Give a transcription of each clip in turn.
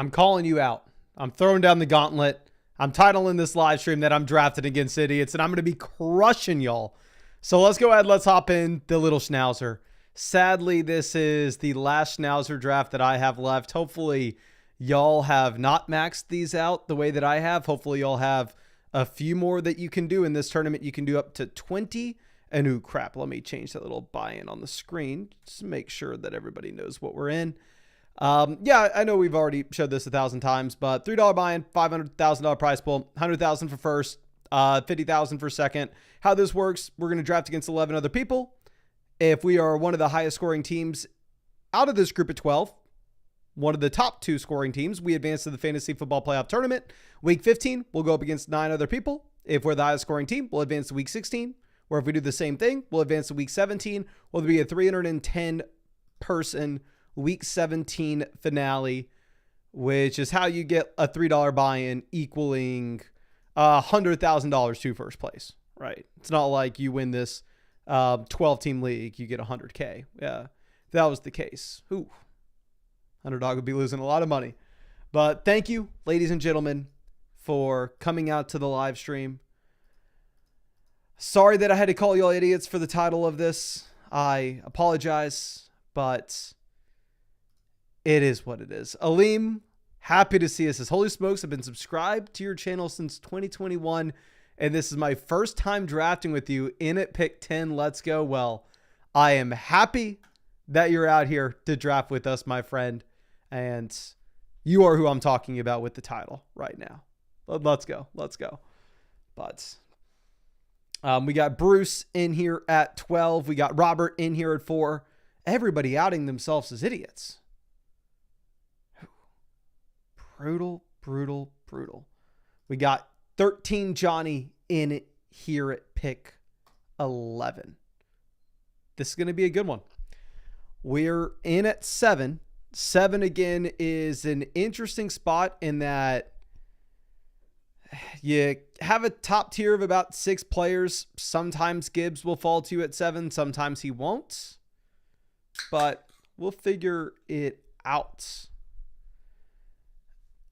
I'm calling you out. I'm throwing down the gauntlet. I'm titling this live stream that I'm drafted against idiots, and I'm going to be crushing y'all. So let's go ahead. Let's hop in the little schnauzer. Sadly, this is the last schnauzer draft that I have left. Hopefully, y'all have not maxed these out the way that I have. Hopefully, y'all have a few more that you can do in this tournament. You can do up to 20. And ooh, crap. Let me change that little buy-in on the screen just to make sure that everybody knows what we're in. Yeah, I know we've already showed this 1,000 times, but $3 buy-in, $500,000 prize pool, $100,000 for first, $50,000 for second. How this works, we're going to draft against 11 other people. If we are one of the highest scoring teams out of this group of 12, one of the top 2 scoring teams, we advance to the Fantasy Football Playoff Tournament. Week 15, we'll go up against 9 other people. If we're the highest scoring team, we'll advance to Week 16. Or if we do the same thing, we'll advance to Week 17. Will be a 310-person Week 17 finale, which is how you get a $3 buy-in equaling $100,000 to first place, right? It's not like you win this 12-team league, you get $100K. Yeah, if that was the case, Underdog would be losing a lot of money. But thank you, ladies and gentlemen, for coming out to the live stream. Sorry that I had to call y'all idiots for the title of this. I apologize, but it is what it is. Aleem, happy to see us. Says, holy smokes, I've been subscribed to your channel since 2021, and this is my first time drafting with you in at pick 10. Let's go. Well, I am happy that you're out here to draft with us, my friend, and you are who I'm talking about with the title right now. Let's go. Let's go. But we got Bruce in here at 12. We got Robert in here at 4. Everybody outing themselves as idiots. Brutal, brutal, brutal. We got 13 Johnny in here at pick 11. This is going to be a good one. We're in at 7. 7 again is an interesting spot in that you have a top tier of about 6 players. Sometimes Gibbs will fall to you at 7. Sometimes he won't. But we'll figure it out.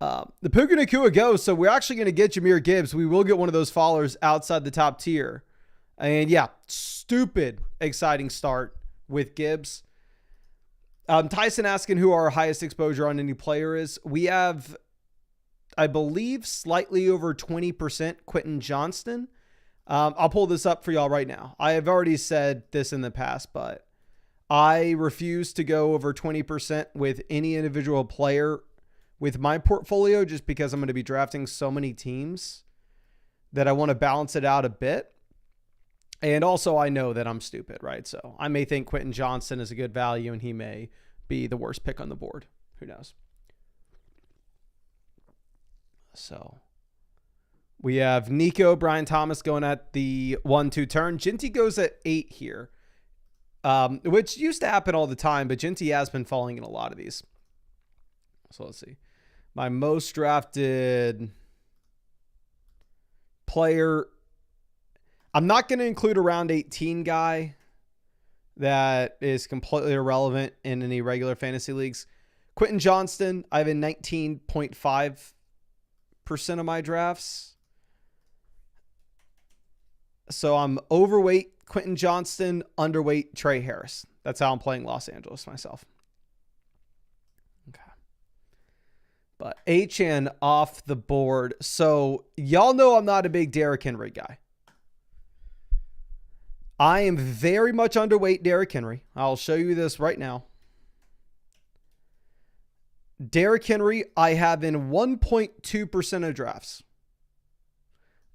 The Puka Nakua goes. So we're actually going to get Jahmyr Gibbs. We will get one of those fallers outside the top tier. And yeah, stupid exciting start with Gibbs. Tyson asking who our highest exposure on any player is. We have, I believe, slightly over 20% Quentin Johnston. I'll pull this up for y'all right now. I have already said this in the past, but I refuse to go over 20% with any individual player with my portfolio just because I'm going to be drafting so many teams that I want to balance it out a bit. And also I know that I'm stupid, right? So I may think Quentin Johnston is a good value and he may be the worst pick on the board. Who knows? So we have Nico, Brian Thomas going at the 1-2 turn. Ginty goes at 8 here, which used to happen all the time, but Ginty has been falling in a lot of these. So let's see. My most drafted player, I'm not going to include a round 18 guy that is completely irrelevant in any regular fantasy leagues. Quentin Johnston, I have in 19.5% of my drafts. So I'm overweight Quentin Johnston, underweight Trey Harris. That's how I'm playing Los Angeles myself. Okay. But HN off the board. So y'all know I'm not a big Derrick Henry guy. I am very much underweight Derrick Henry. I'll show you this right now. Derrick Henry, I have in 1.2% of drafts.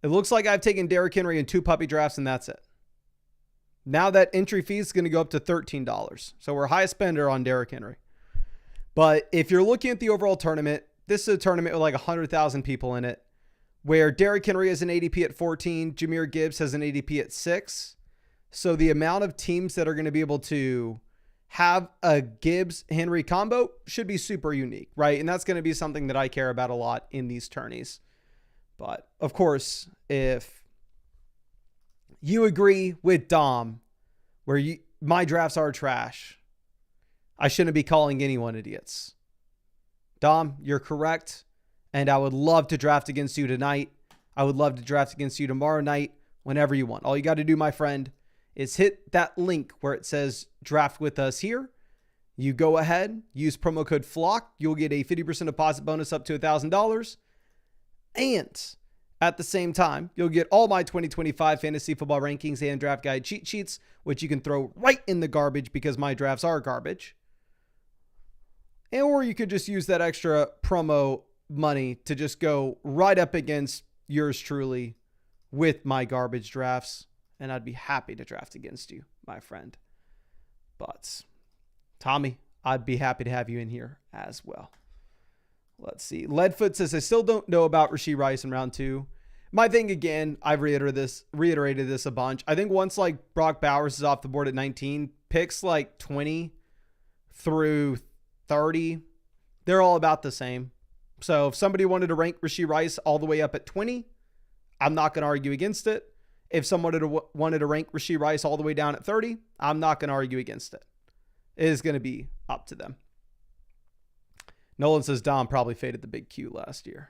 It looks like I've taken Derrick Henry in 2 puppy drafts, and that's it. Now that entry fee is going to go up to $13. So we're high spender on Derrick Henry. But if you're looking at the overall tournament, this is a tournament with like 100,000 people in it, where Derrick Henry has an ADP at 14, Jahmyr Gibbs has an ADP at 6. So the amount of teams that are going to be able to have a Gibbs-Henry combo should be super unique, right? And that's going to be something that I care about a lot in these tourneys. But, of course, if you agree with Dom, where my drafts are trash, I shouldn't be calling anyone idiots. Dom, you're correct. And I would love to draft against you tonight. I would love to draft against you tomorrow night, whenever you want. All you got to do, my friend, is hit that link where it says draft with us here. You go ahead, use promo code FLOCK. You'll get a 50% deposit bonus up to $1,000. And at the same time, you'll get all my 2025 fantasy football rankings and draft guide cheat sheets, which you can throw right in the garbage because my drafts are garbage. Or you could just use that extra promo money to just go right up against yours truly with my garbage drafts. And I'd be happy to draft against you, my friend. But Tommy, I'd be happy to have you in here as well. Let's see. Leadfoot says, I still don't know about Rashee Rice in round 2. My thing, again, I've reiterated this a bunch. I think once like Brock Bowers is off the board at 19, picks like 20 through 30, they're all about the same. So if somebody wanted to rank Rashee Rice all the way up at 20, I'm not going to argue against it. If someone wanted to rank Rashee Rice all the way down at 30, I'm not going to argue against it. It is going to be up to them. Nolan says Dom probably faded the big Q last year.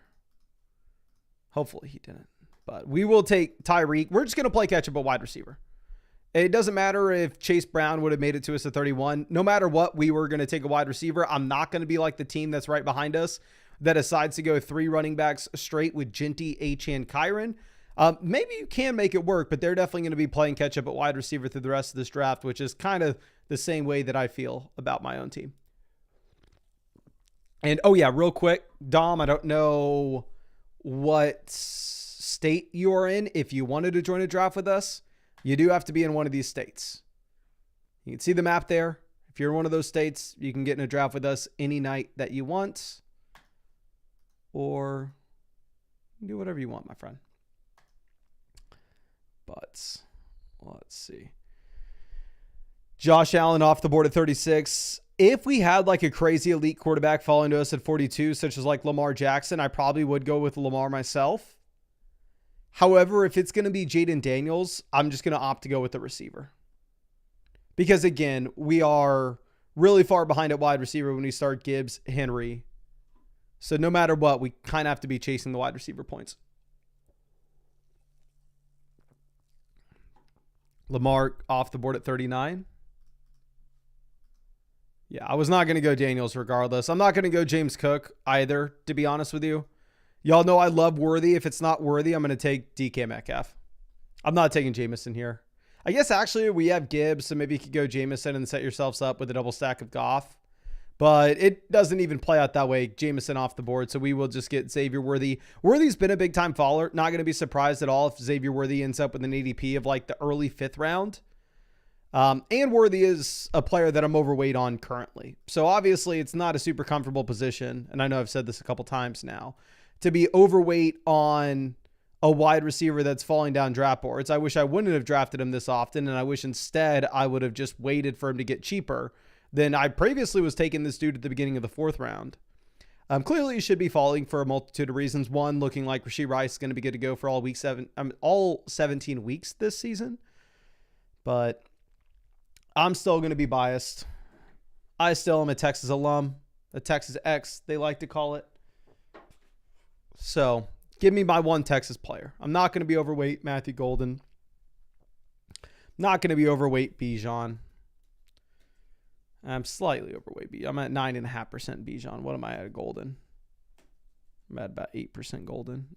Hopefully he didn't. But we will take Tyreek. We're just going to play catch up a wide receiver. It doesn't matter if Chase Brown would have made it to us at 31. No matter what, we were going to take a wide receiver. I'm not going to be like the team that's right behind us that decides to go 3 running backs straight with Ginty, Achane, Kyron. Maybe you can make it work, but they're definitely going to be playing catch up at wide receiver through the rest of this draft, which is kind of the same way that I feel about my own team. And, oh yeah, real quick, Dom, I don't know what state you are in. If you wanted to join a draft with us, you do have to be in one of these states. You can see the map there. If you're in one of those states, you can get in a draft with us any night that you want. Or do whatever you want, my friend. But let's see. Josh Allen off the board at 36. If we had like a crazy elite quarterback falling to us at 42, such as like Lamar Jackson, I probably would go with Lamar myself. However, if it's going to be Jaden Daniels, I'm just going to opt to go with the receiver. Because again, we are really far behind at wide receiver when we start Gibbs, Henry. So no matter what, we kind of have to be chasing the wide receiver points. Lamar off the board at 39. Yeah, I was not going to go Daniels regardless. I'm not going to go James Cook either, to be honest with you. Y'all know I love Worthy. If it's not Worthy, I'm going to take DK Metcalf. I'm not taking Jameson here. I guess actually we have Gibbs, so maybe you could go Jameson and set yourselves up with a double stack of Goff. But it doesn't even play out that way. Jameson off the board, so we will just get Xavier Worthy. Worthy's been a big-time faller. Not going to be surprised at all if Xavier Worthy ends up with an ADP of like the early 5th round. And Worthy is a player that I'm overweight on currently. So obviously it's not a super comfortable position. And I know I've said this a couple times now. To be overweight on a wide receiver that's falling down draft boards. I wish I wouldn't have drafted him this often. And I wish instead I would have just waited for him to get cheaper than I previously was taking this dude at the beginning of the 4th round. Clearly, he should be falling for a multitude of reasons. One, looking like Rashee Rice is going to be good to go for all 17 weeks this season. But I'm still going to be biased. I still am a Texas alum, a Texas X, they like to call it. So give me my one Texas player. I'm not going to be overweight Matthew Golden. Not going to be overweight Bijan. I'm slightly overweight Bijan. I'm at 9.5% Bijan. What am I at Golden? I'm at about 8% Golden.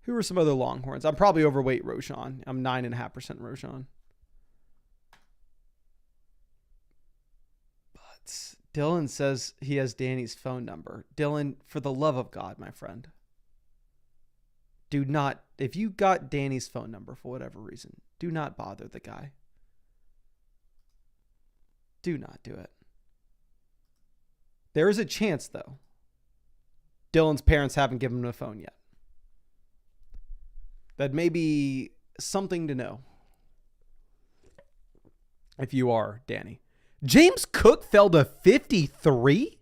Who are some other Longhorns? I'm probably overweight Roshan. I'm 9.5% Roshan. But Dylan says he has Danny's phone number. Dylan, for the love of God, my friend, do not, if you got Danny's phone number for whatever reason, do not bother the guy. Do not do it. There is a chance, though. Dylan's parents haven't given him a phone yet. That may be something to know. If you are Danny. James Cook fell to 53?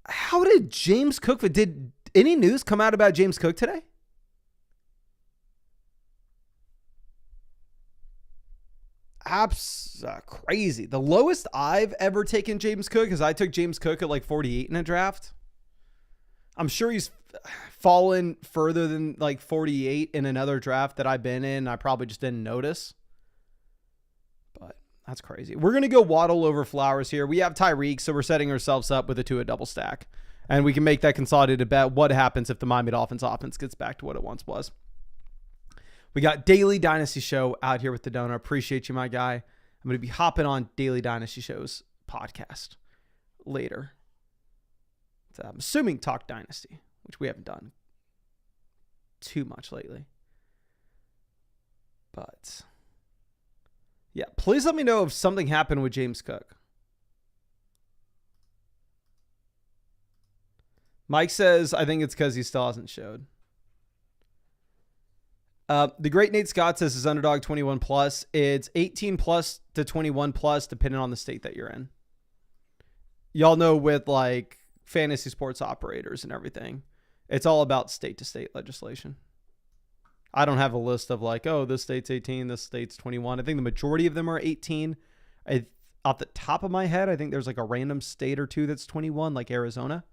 How did James Cook... Did any news come out about James Cook today? crazy. The lowest I've ever taken James Cook is I took James Cook at like 48 in a draft. I'm sure he's fallen further than like 48 in another draft that I've been in. I probably just didn't notice. But that's crazy. We're going to go Waddle over Flowers here. We have Tyreek, so we're setting ourselves up with a Tua double stack. And we can make that consolidated bet. What happens if the Miami Dolphins offense gets back to what it once was? We got Daily Dynasty Show out here with the donor. Appreciate you, my guy. I'm going to be hopping on Daily Dynasty Show's podcast later. I'm assuming Talk Dynasty, which we haven't done too much lately. But yeah, please let me know if something happened with James Cook. Mike says, I think it's because he still hasn't showed. The great Nate Scott says his Underdog 21 plus. It's 18 plus to 21 plus, depending on the state that you're in. Y'all know with like fantasy sports operators and everything, it's all about state to state legislation. I don't have a list of like, oh, this state's 18, this state's 21. I think the majority of them are 18. Off the top of my head, I think there's like a random state or two that's 21, like Arizona.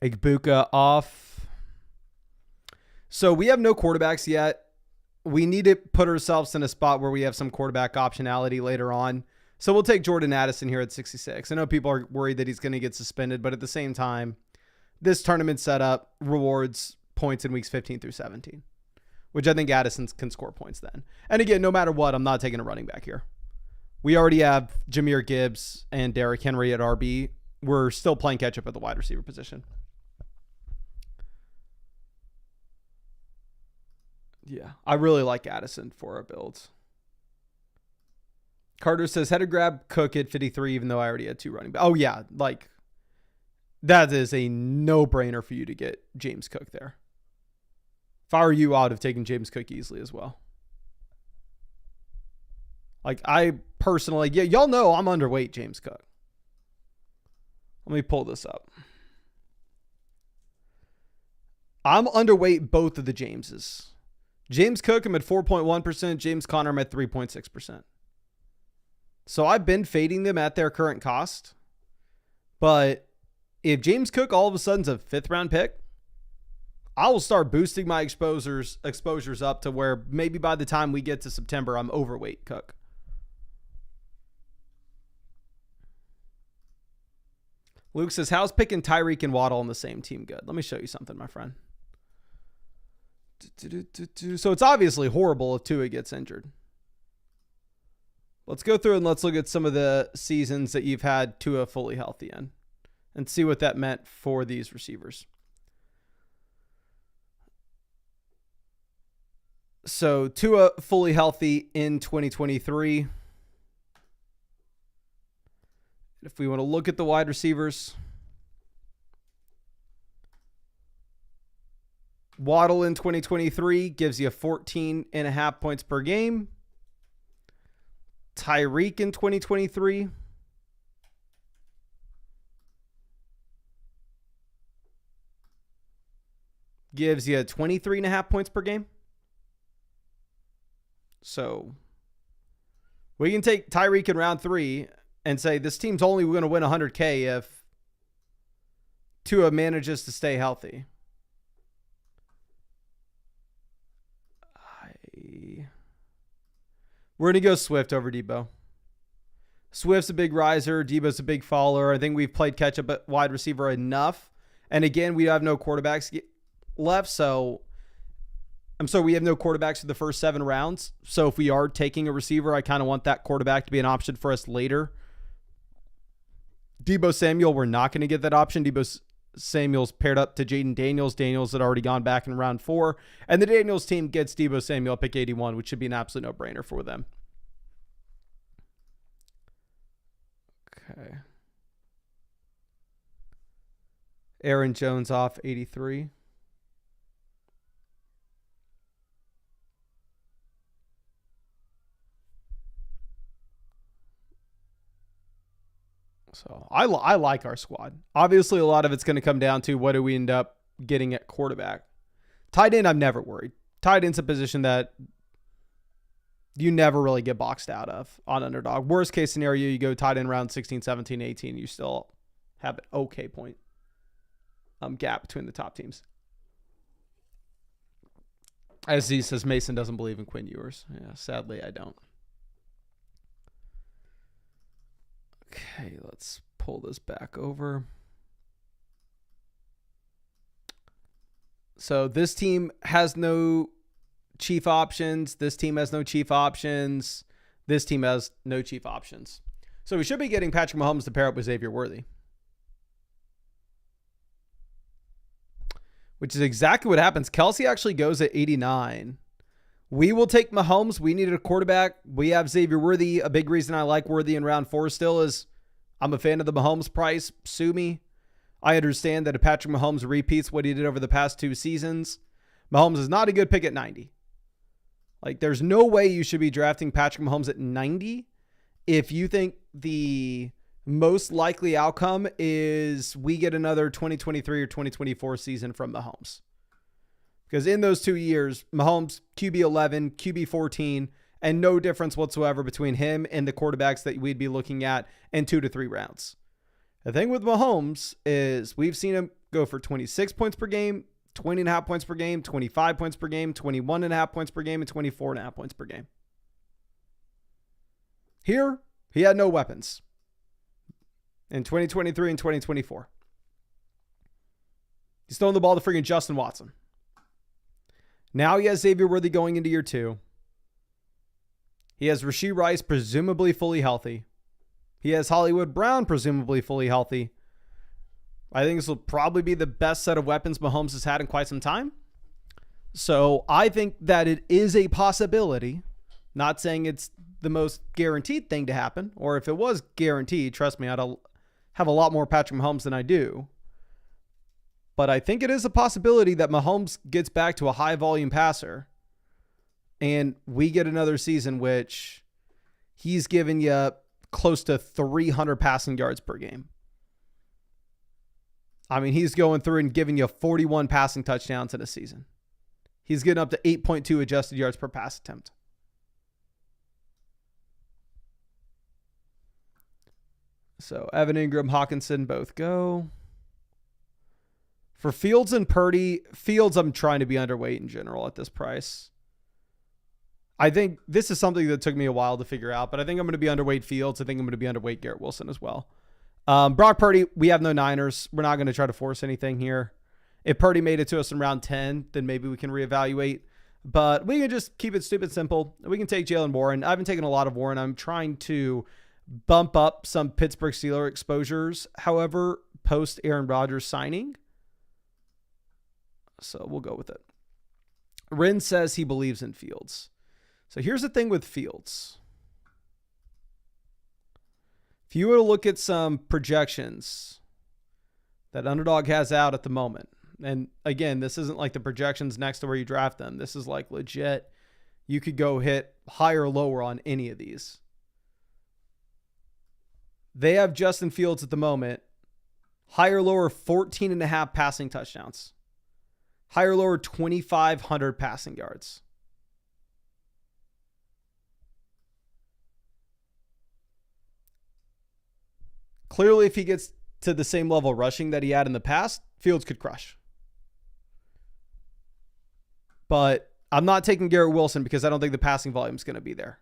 Igbuka off. So we have no quarterbacks yet. We need to put ourselves in a spot where we have some quarterback optionality later on. So we'll take Jordan Addison here at 66. I know people are worried that he's going to get suspended, but at the same time, this tournament setup rewards points in weeks 15 through 17, which I think Addison can score points then. And again, no matter what, I'm not taking a running back here. We already have Jahmyr Gibbs and Derrick Henry at RB. We're still playing catch up at the wide receiver position. Yeah, I really like Addison for our builds. Carter says, had to grab Cook at 53, even though I already had two running backs. Oh, yeah, like, that is a no-brainer for you to get James Cook there. If I were you, I would have taken James Cook easily as well. Like, I personally, yeah, y'all know I'm underweight James Cook. Let me pull this up. I'm underweight both of the Jameses. James Cook, I'm at 4.1%. James Conner, I'm at 3.6%. So I've been fading them at their current cost. But if James Cook all of a sudden's a 5th round pick, I will start boosting my exposures up to where maybe by the time we get to September, I'm overweight Cook. Luke says, how's picking Tyreek and Waddle on the same team good? Let me show you something, my friend. So it's obviously horrible if Tua gets injured. Let's go through and let's look at some of the seasons that you've had Tua fully healthy in and see what that meant for these receivers. So Tua fully healthy in 2023. If we want to look at the wide receivers, Waddle in 2023 gives you 14.5 points per game. Tyreek in 2023 gives you 23.5 points per game. So we can take Tyreek in round 3 and say this team's only going to win 100K if Tua manages to stay healthy. We're going to go Swift over Debo. Swift's a big riser. Debo's a big faller. I think we've played catch up at wide receiver enough. And again, we have no quarterbacks left. So we have no quarterbacks for the first 7 rounds. So if we are taking a receiver, I kind of want that quarterback to be an option for us later. Debo Samuel, we're not going to get that option. Debo Samuel's paired up to Jaden Daniels. Daniels had already gone back in round 4. And the Daniels team gets Debo Samuel pick 81, which should be an absolute no-brainer for them. Okay. Aaron Jones off 83. So I like our squad. Obviously, a lot of it's going to come down to what do we end up getting at quarterback. Tight end, I'm never worried. Tight end's a position that you never really get boxed out of on Underdog. Worst case scenario, you go tied in round 16, 17, 18. You still have an okay point gap between the top teams. As Z says, Mason doesn't believe in Quinn Ewers. Yeah, sadly, I don't. Okay, let's pull this back over. So this team has no chief options. This team has no chief options. This team has no chief options. So we should be getting Patrick Mahomes to pair up with Xavier Worthy, which is exactly what happens. Kelsey actually goes at 89. We will take Mahomes. We needed a quarterback. We have Xavier Worthy. A big reason I like Worthy in round 4 still is I'm a fan of the Mahomes price. Sue me. I understand that if Patrick Mahomes repeats what he did over the past 2 seasons, Mahomes is not a good pick at 90. Like, there's no way you should be drafting Patrick Mahomes at 90 if you think the most likely outcome is we get another 2023 or 2024 season from Mahomes. Because in those 2 years, Mahomes, QB 11, QB 14, and no difference whatsoever between him and the quarterbacks that we'd be looking at in 2 to 3 rounds. The thing with Mahomes is we've seen him go for 26 points per game, 20.5 points per game, 25 points per game, 21.5 points per game, and 24.5 points per game. Here, he had no weapons in 2023 and 2024. He's throwing the ball to freaking Justin Watson. Now he has Xavier Worthy going into year 2. He has Rashee Rice presumably fully healthy. He has Hollywood Brown presumably fully healthy. I think this will probably be the best set of weapons Mahomes has had in quite some time. So I think that it is a possibility. Not saying it's the most guaranteed thing to happen, or if it was guaranteed, trust me, I'd have a lot more Patrick Mahomes than I do. But I think it is a possibility that Mahomes gets back to a high volume passer and we get another season which he's giving you close to 300 passing yards per game. I mean, he's going through and giving you 41 passing touchdowns in a season. He's getting up to 8.2 adjusted yards per pass attempt. So Evan Ingram, Hawkinson both go. For Fields and Purdy, Fields I'm trying to be underweight in general at this price. I think this is something that took me a while to figure out, but I think I'm going to be underweight Fields. I think I'm going to be underweight Garrett Wilson as well. Brock Purdy, we have no Niners. We're not going to try to force anything here. If Purdy made it to us in round 10, then maybe we can reevaluate. But we can just keep it stupid simple. We can take Jalen Warren. I haven't taken a lot of Warren. I'm trying to bump up some Pittsburgh Steelers exposures, however, post Aaron Rodgers signing. So we'll go with it. Rin says he believes in Fields. So here's the thing with Fields. If you were to look at some projections that Underdog has out at the moment, and again, this isn't like the projections next to where you draft them. This is like legit. You could go hit higher or lower on any of these. They have Justin Fields at the moment. Higher, lower, 14.5 passing touchdowns. Higher, lower, 2,500 passing yards. Clearly, if he gets to the same level rushing that he had in the past, Fields could crush. But I'm not taking Garrett Wilson because I don't think the passing volume is going to be there.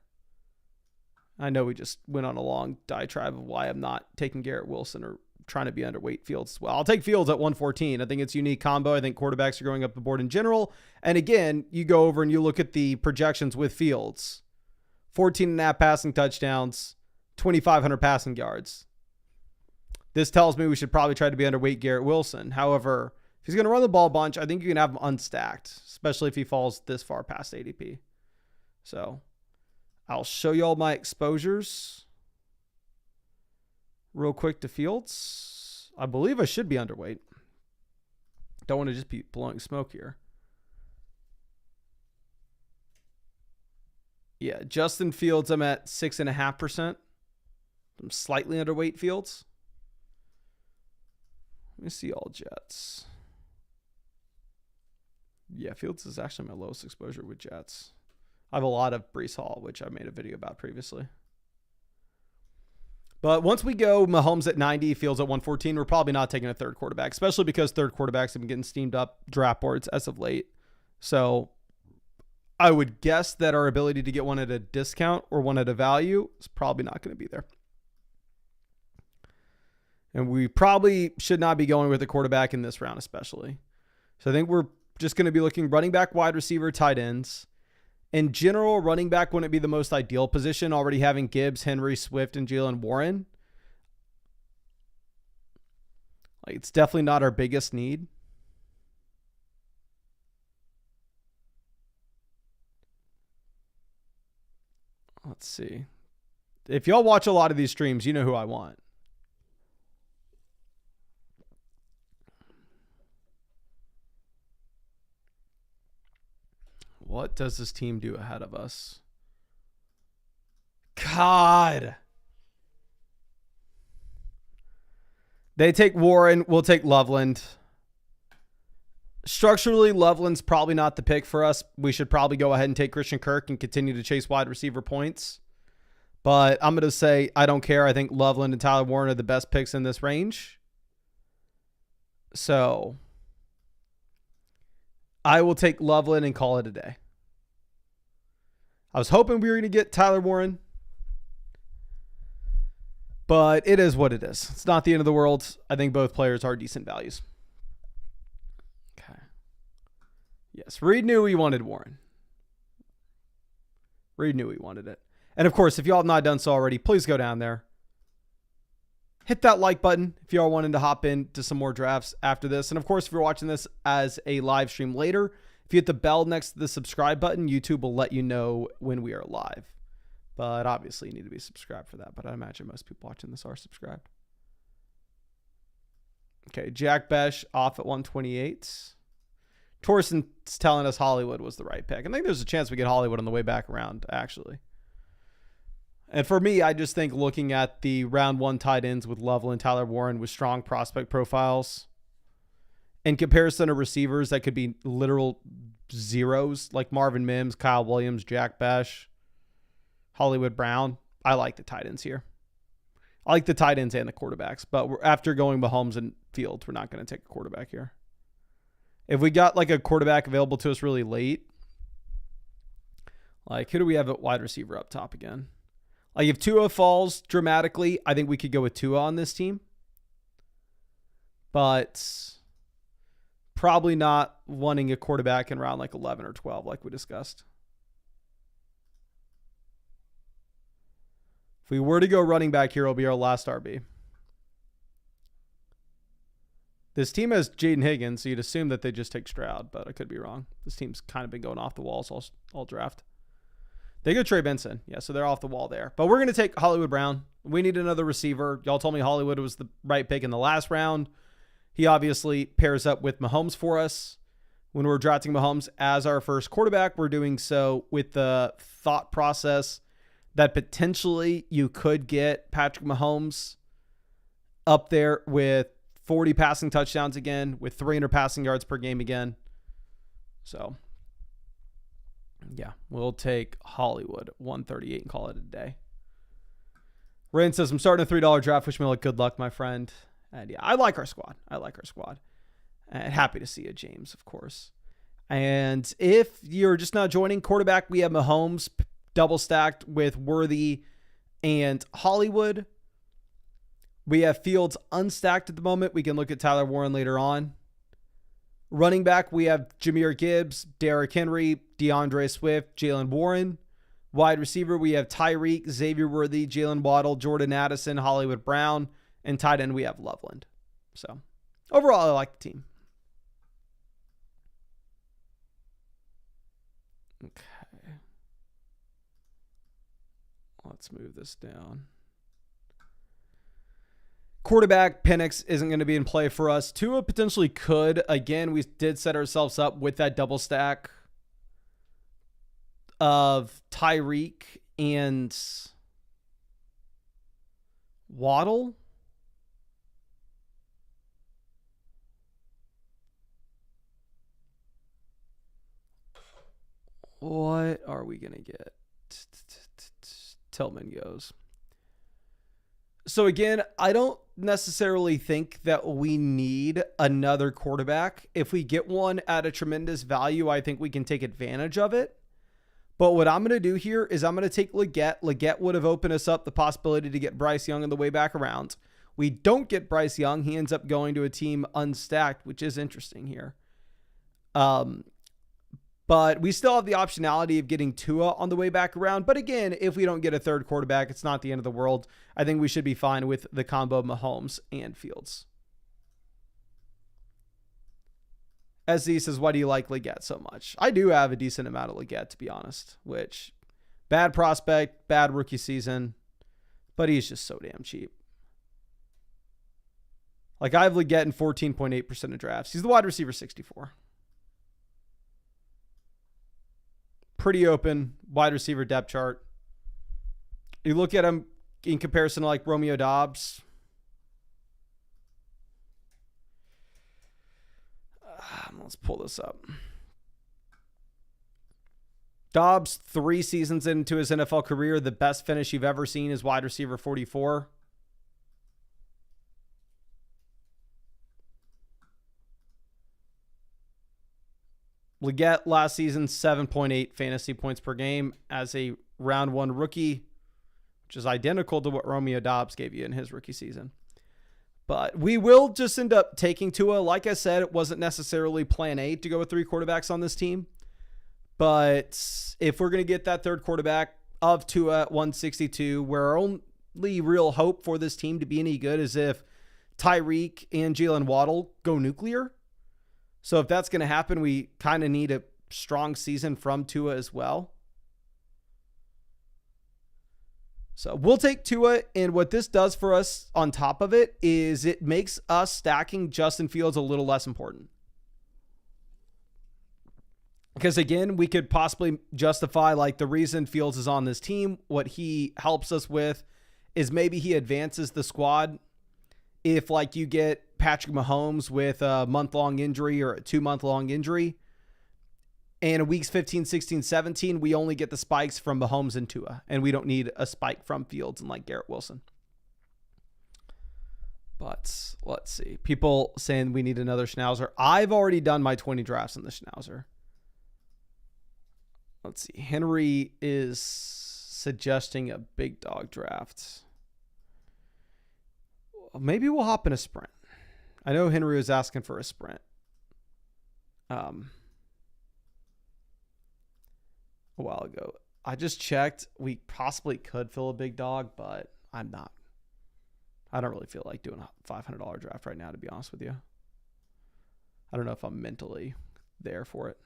I know we just went on a long diatribe of why I'm not taking Garrett Wilson or trying to be underweight Fields as well. I'll take Fields at 114. I think it's a unique combo. I think quarterbacks are going up the board in general. And again, you go over and you look at the projections with Fields. 14.5 passing touchdowns, 2,500 passing yards. This tells me we should probably try to be underweight Garrett Wilson. However, if he's going to run the ball a bunch, I think you can have him unstacked, especially if he falls this far past ADP. So I'll show you all my exposures real quick to Fields. I believe I should be underweight. Don't want to just be blowing smoke here. Yeah, Justin Fields, I'm at 6.5%. I'm slightly underweight Fields. Let me see all Jets. Yeah, Fields is actually my lowest exposure with Jets. I have a lot of Breece Hall, which I made a video about previously. But once we go Mahomes at 90, Fields at 114, we're probably not taking a third quarterback, especially because third quarterbacks have been getting steamed up draft boards as of late. So I would guess that our ability to get one at a discount or one at a value is probably not going to be there. And we probably should not be going with a quarterback in this round, especially. So I think we're just going to be looking running back, wide receiver, tight ends. In general, running back wouldn't be the most ideal position, already having Gibbs, Henry, Swift, and Jalen Warren. Like, it's definitely not our biggest need. Let's see. If y'all watch a lot of these streams, you know who I want. What does this team do ahead of us? God. They take Warren. We'll take Loveland. Structurally, Loveland's probably not the pick for us. We should probably go ahead and take Christian Kirk and continue to chase wide receiver points. But I'm going to say I don't care. I think Loveland and Tyler Warren are the best picks in this range. So I will take Loveland and call it a day. I was hoping we were going to get Tyler Warren, but it is what it is. It's not the end of the world. I think both players are decent values. Okay. Yes, Reed knew he wanted Warren. Reed knew he wanted it. And of course, if y'all have not done so already, please go down there. Hit that like button if y'all wanting to hop into some more drafts after this. And of course, if you're watching this as a live stream later, if you hit the bell next to the subscribe button, YouTube will let you know when we are live. But obviously, you need to be subscribed for that. But I imagine most people watching this are subscribed. Okay, Jack Besh off at 128. Torson's telling us Hollywood was the right pick. I think there's a chance we get Hollywood on the way back around, actually. And for me, I just think looking at the round one tight ends with Loveland, Tyler Warren with strong prospect profiles, in comparison to receivers that could be literal zeros like Marvin Mims, Kyle Williams, Jack Besh, Hollywood Brown, I like the tight ends here. I like the tight ends and the quarterbacks, but after going Mahomes and Fields, we're not going to take a quarterback here. If we got like a quarterback available to us really late, like who do we have at wide receiver up top again? Like if Tua falls dramatically, I think we could go with Tua on this team. But probably not wanting a quarterback in round like 11 or 12 like we discussed. If we were to go running back here, it'll be our last RB. This team has Jaden Higgins, so you'd assume that they just take Stroud, but I could be wrong. This team's kind of been going off the walls all draft. They go Trey Benson. Yeah, so they're off the wall there. But we're going to take Hollywood Brown. We need another receiver. Y'all told me Hollywood was the right pick in the last round. He obviously pairs up with Mahomes for us. When we're drafting Mahomes as our first quarterback, we're doing so with the thought process that potentially you could get Patrick Mahomes up there with 40 passing touchdowns again, with 300 passing yards per game again. So, yeah, we'll take Hollywood 138 and call it a day. Rain says, I'm starting a $3 draft. Wish me good luck, my friend. And yeah, I like our squad. And happy to see you, James, of course. And if you're just now joining quarterback, we have Mahomes double stacked with Worthy and Hollywood. We have Fields unstacked at the moment. We can look at Tyler Warren later on. Running back, we have Jahmyr Gibbs, Derrick Henry, DeAndre Swift, Jalen Warren. Wide receiver, we have Tyreek, Xavier Worthy, Jalen Waddle, Jordan Addison, Hollywood Brown. And tight end, we have Loveland. So, overall, I like the team. Okay. Let's move this down. Quarterback, Penix isn't going to be in play for us. Tua potentially could. Again, we did set ourselves up with that double stack of Tyreek and Waddle. What are we going to get? Tillman goes. So again, I don't necessarily think that we need another quarterback. If we get one at a tremendous value, I think we can take advantage of it. But what I'm going to do here is I'm going to take Leggett. Leggett would have opened us up the possibility to get Bryce Young on the way back around. We don't get Bryce Young. He ends up going to a team unstacked, which is interesting here. But we still have the optionality of getting Tua on the way back around. But again, if we don't get a third quarterback, it's not the end of the world. I think we should be fine with the combo of Mahomes and Fields. SZ says, why do you like Leggett so much? I do have a decent amount of Leggett, to be honest, which bad prospect, bad rookie season, but he's just so damn cheap. Like I have Leggett in 14.8% of drafts. He's the wide receiver 64. Pretty open wide receiver depth chart. You look at him in comparison to like Romeo Doubs. Let's pull this up. Doubs, 3 seasons into his NFL career, the best finish you've ever seen is wide receiver 44. Leggett last season, 7.8 fantasy points per game as a round 1 rookie, which is identical to what Romeo Doubs gave you in his rookie season. But we will just end up taking Tua. Like I said, it wasn't necessarily plan A to go with 3 quarterbacks on this team. But if we're going to get that third quarterback of Tua at 162, where our only real hope for this team to be any good is if Tyreek and Jalen Waddle go nuclear. So if that's going to happen, we kind of need a strong season from Tua as well. So we'll take Tua, and what this does for us on top of it is it makes us stacking Justin Fields a little less important. Because again, we could possibly justify like the reason Fields is on this team. What he helps us with is maybe he advances the squad. If like you get Patrick Mahomes with a month-long injury or a 2-month-long injury, and in weeks 15, 16, 17, we only get the spikes from Mahomes and Tua, and we don't need a spike from Fields and like Garrett Wilson. But let's see. People saying we need another Schnauzer. I've already done my 20 drafts in the Schnauzer. Let's see. Henry is suggesting a big dog draft. Maybe we'll hop in a sprint. I know Henry was asking for a sprint. A while ago. I just checked. We possibly could fill a big dog, but I'm not. I don't really feel like doing a $500 draft right now, to be honest with you. I don't know if I'm mentally there for it.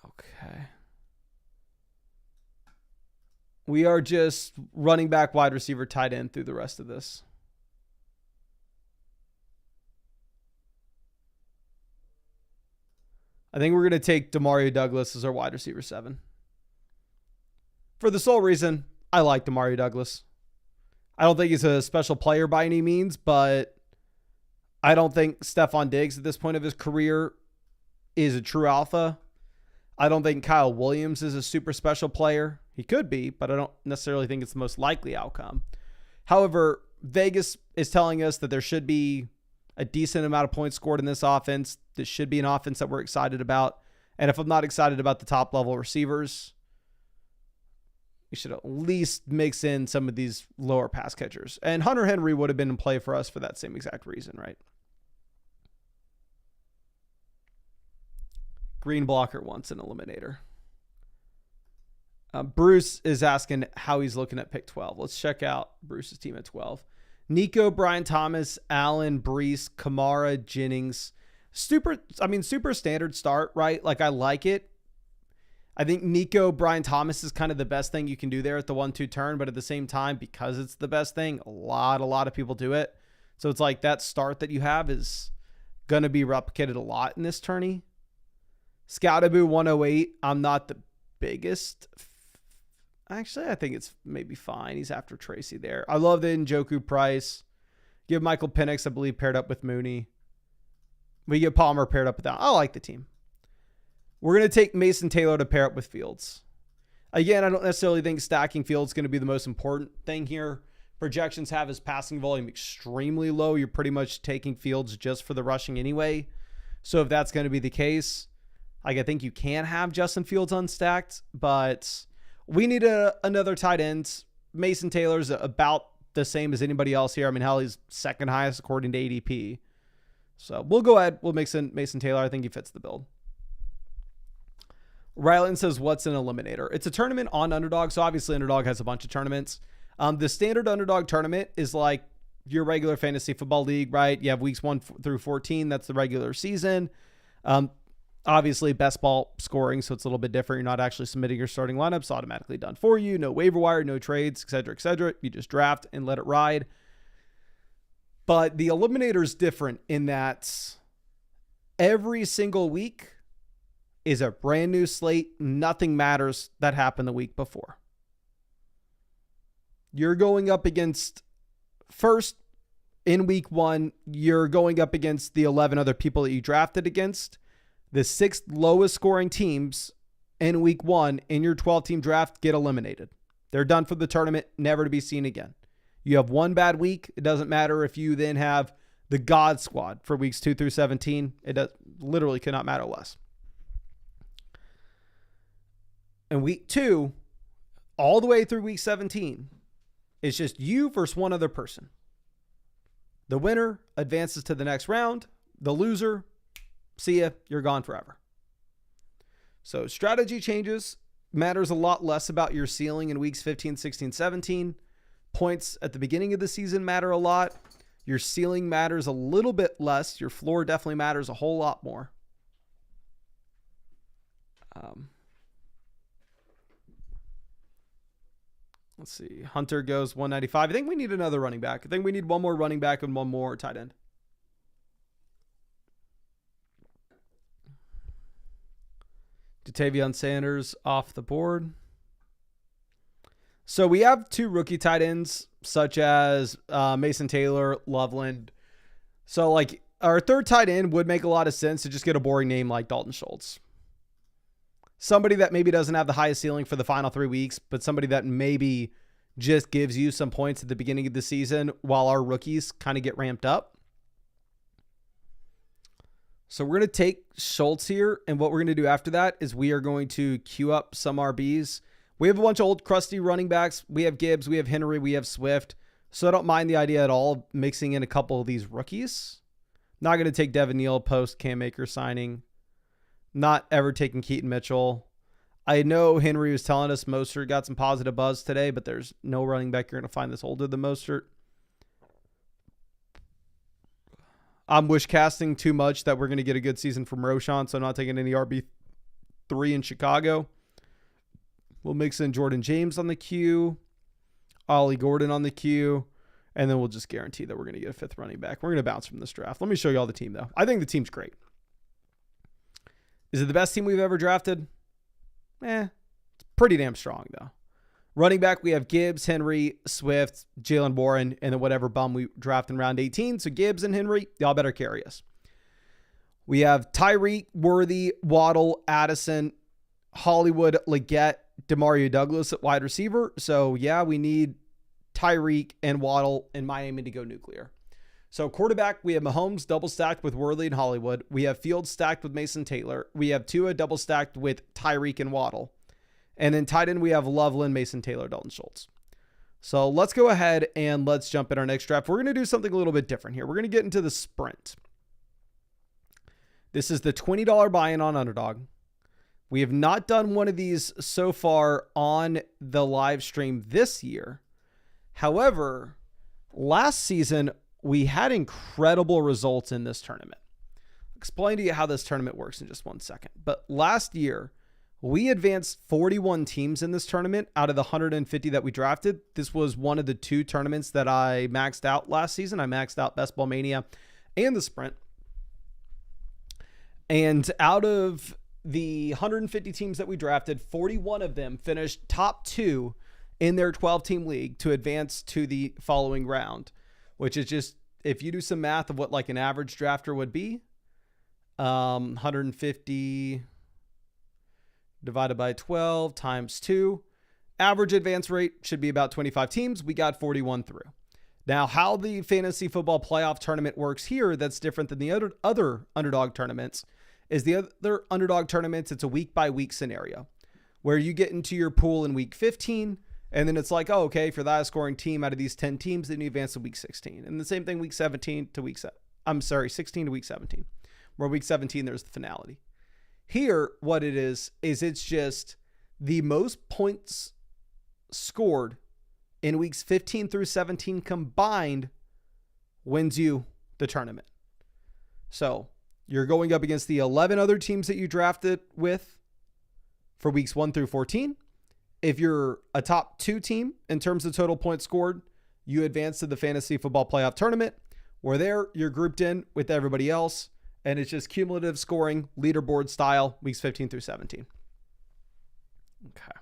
Okay. We are just running back, wide receiver, tight end through the rest of this. I think we're going to take Demario Douglas as our wide receiver 7. For the sole reason, I like Demario Douglas. I don't think he's a special player by any means, but I don't think Stephon Diggs at this point of his career is a true alpha. I don't think Kyle Williams is a super special player. He could be, but I don't necessarily think it's the most likely outcome. However, Vegas is telling us that there should be a decent amount of points scored in this offense. This should be an offense that we're excited about. And if I'm not excited about the top level receivers, we should at least mix in some of these lower pass catchers. And Hunter Henry would have been in play for us for that same exact reason, right? Green Blocker wants an eliminator. Bruce is asking how he's looking at pick 12. Let's check out Bruce's team at 12. Nico, Brian Thomas, Allen, Brees, Kamara, Jennings. Super standard start, right? Like, I like it. I think Nico, Brian Thomas is kind of the best thing you can do there at the 1-2 turn, but at the same time, because it's the best thing, a lot of people do it. So it's like that start that you have is going to be replicated a lot in this tourney. Scoutaboo 108. I'm not the biggest. Actually, I think it's maybe fine. He's after Tracy there. I love the Njoku price. Give Michael Penix, I believe, paired up with Mooney. We get Palmer paired up with that. I like the team. We're going to take Mason Taylor to pair up with Fields. Again, I don't necessarily think stacking Fields is going to be the most important thing here. Projections have his passing volume extremely low. You're pretty much taking Fields just for the rushing anyway. So if that's going to be the case, like, I think you can have Justin Fields unstacked, but we need another tight end. Mason Taylor's about the same as anybody else here. I mean, hell, he's second highest according to ADP. So we'll go ahead. We'll mix in Mason Taylor. I think he fits the build. Rylan says, what's an eliminator? It's a tournament on Underdog. So obviously Underdog has a bunch of tournaments. The standard Underdog tournament is like your regular fantasy football league, right? You have weeks 1 through 14. That's the regular season. Obviously best ball scoring. So it's a little bit different. You're not actually submitting your starting lineups, automatically done for you. No waiver wire, no trades, et cetera, et cetera. You just draft and let it ride. But the eliminator is different in that every single week is a brand new slate. Nothing matters that happened the week before. You're going up against, first in week 1, you're going up against the 11 other people that you drafted against. The 6th lowest scoring teams in week 1 in your 12-team draft get eliminated. They're done for the tournament, never to be seen again. You have one bad week. It doesn't matter if you then have the God Squad for weeks 2 through 17. It literally could not matter less. And week 2, all the way through week 17, it's just you versus one other person. The winner advances to the next round. The loser, see ya, you're gone forever. So strategy changes, matters a lot less about your ceiling in weeks 15, 16, 17. Points at the beginning of the season matter a lot. Your ceiling matters a little bit less. Your floor definitely matters a whole lot more. Let's see. Hunter goes 195. I think we need another running back. I think we need one more running back and one more tight end. Jatavion Sanders off the board. So we have 2 rookie tight ends, such as Mason Taylor, Loveland. So like our third tight end would make a lot of sense to just get a boring name like Dalton Schultz. Somebody that maybe doesn't have the highest ceiling for the final 3 weeks, but somebody that maybe just gives you some points at the beginning of the season while our rookies kind of get ramped up. So we're going to take Schultz here, and what we're going to do after that is we are going to queue up some RBs. We have a bunch of old crusty running backs. We have Gibbs, we have Henry, we have Swift. So I don't mind the idea at all of mixing in a couple of these rookies. Not going to take Devin Neal post Cam Akers signing. Not ever taking Keaton Mitchell. I know Henry was telling us Mostert got some positive buzz today, but there's no running back you're going to find this older than Mostert. I'm wish casting too much that we're going to get a good season from Roschon, so I'm not taking any RB3 in Chicago. We'll mix in Jordan James on the queue, Ollie Gordon on the queue, and then we'll just guarantee that we're going to get a 5th running back. We're going to bounce from this draft. Let me show you all the team, though. I think the team's great. Is it the best team we've ever drafted? It's pretty damn strong, though. Running back, we have Gibbs, Henry, Swift, Jalen Warren, and then whatever bum we draft in round 18. So Gibbs and Henry, y'all better carry us. We have Tyreek, Worthy, Waddle, Addison, Hollywood, Leggett, Demario Douglas at wide receiver. So yeah, we need Tyreek and Waddle in Miami to go nuclear. So quarterback, we have Mahomes double stacked with Worley and Hollywood. We have Fields stacked with Mason Taylor. We have Tua double stacked with Tyreek and Waddle. And then tight end, we have Loveland, Mason Taylor, Dalton Schultz. So let's go ahead and let's jump in our next draft. We're going to do something a little bit different here. We're going to get into the sprint. This is the $20 buy-in on Underdog. We have not done one of these so far on the live stream this year. However, last season, we had incredible results in this tournament. I'll explain to you how this tournament works in just one second. But last year, we advanced 41 teams in this tournament out of the 150 that we drafted. This was one of the 2 tournaments that I maxed out last season. I maxed out Best Ball Mania and the Sprint. And out of the 150 teams that we drafted, 41 of them finished top 2 in their 12-team league to advance to the following round, which is just, if you do some math of what like an average drafter would be, 150 divided by 12 times 2. Average advance rate should be about 25 teams. We got 41 through. Now, how the fantasy football playoff tournament works here that's different than the other underdog tournaments is the other underdog tournaments, it's a week-by-week scenario where you get into your pool in week 15, and then it's like, oh, okay, if you're the highest scoring team out of these 10 teams, then you advance to week 16. And the same thing week 17 to 16 to week 17, where week 17 there's the finality. Here, what it is it's just the most points scored in weeks 15 through 17 combined wins you the tournament. So you're going up against the 11 other teams that you drafted with for weeks 1 through 14. If you're a top 2 team in terms of total points scored, you advance to the fantasy football playoff tournament, where there you're grouped in with everybody else, and it's just cumulative scoring, leaderboard style, weeks 15 through 17. Okay.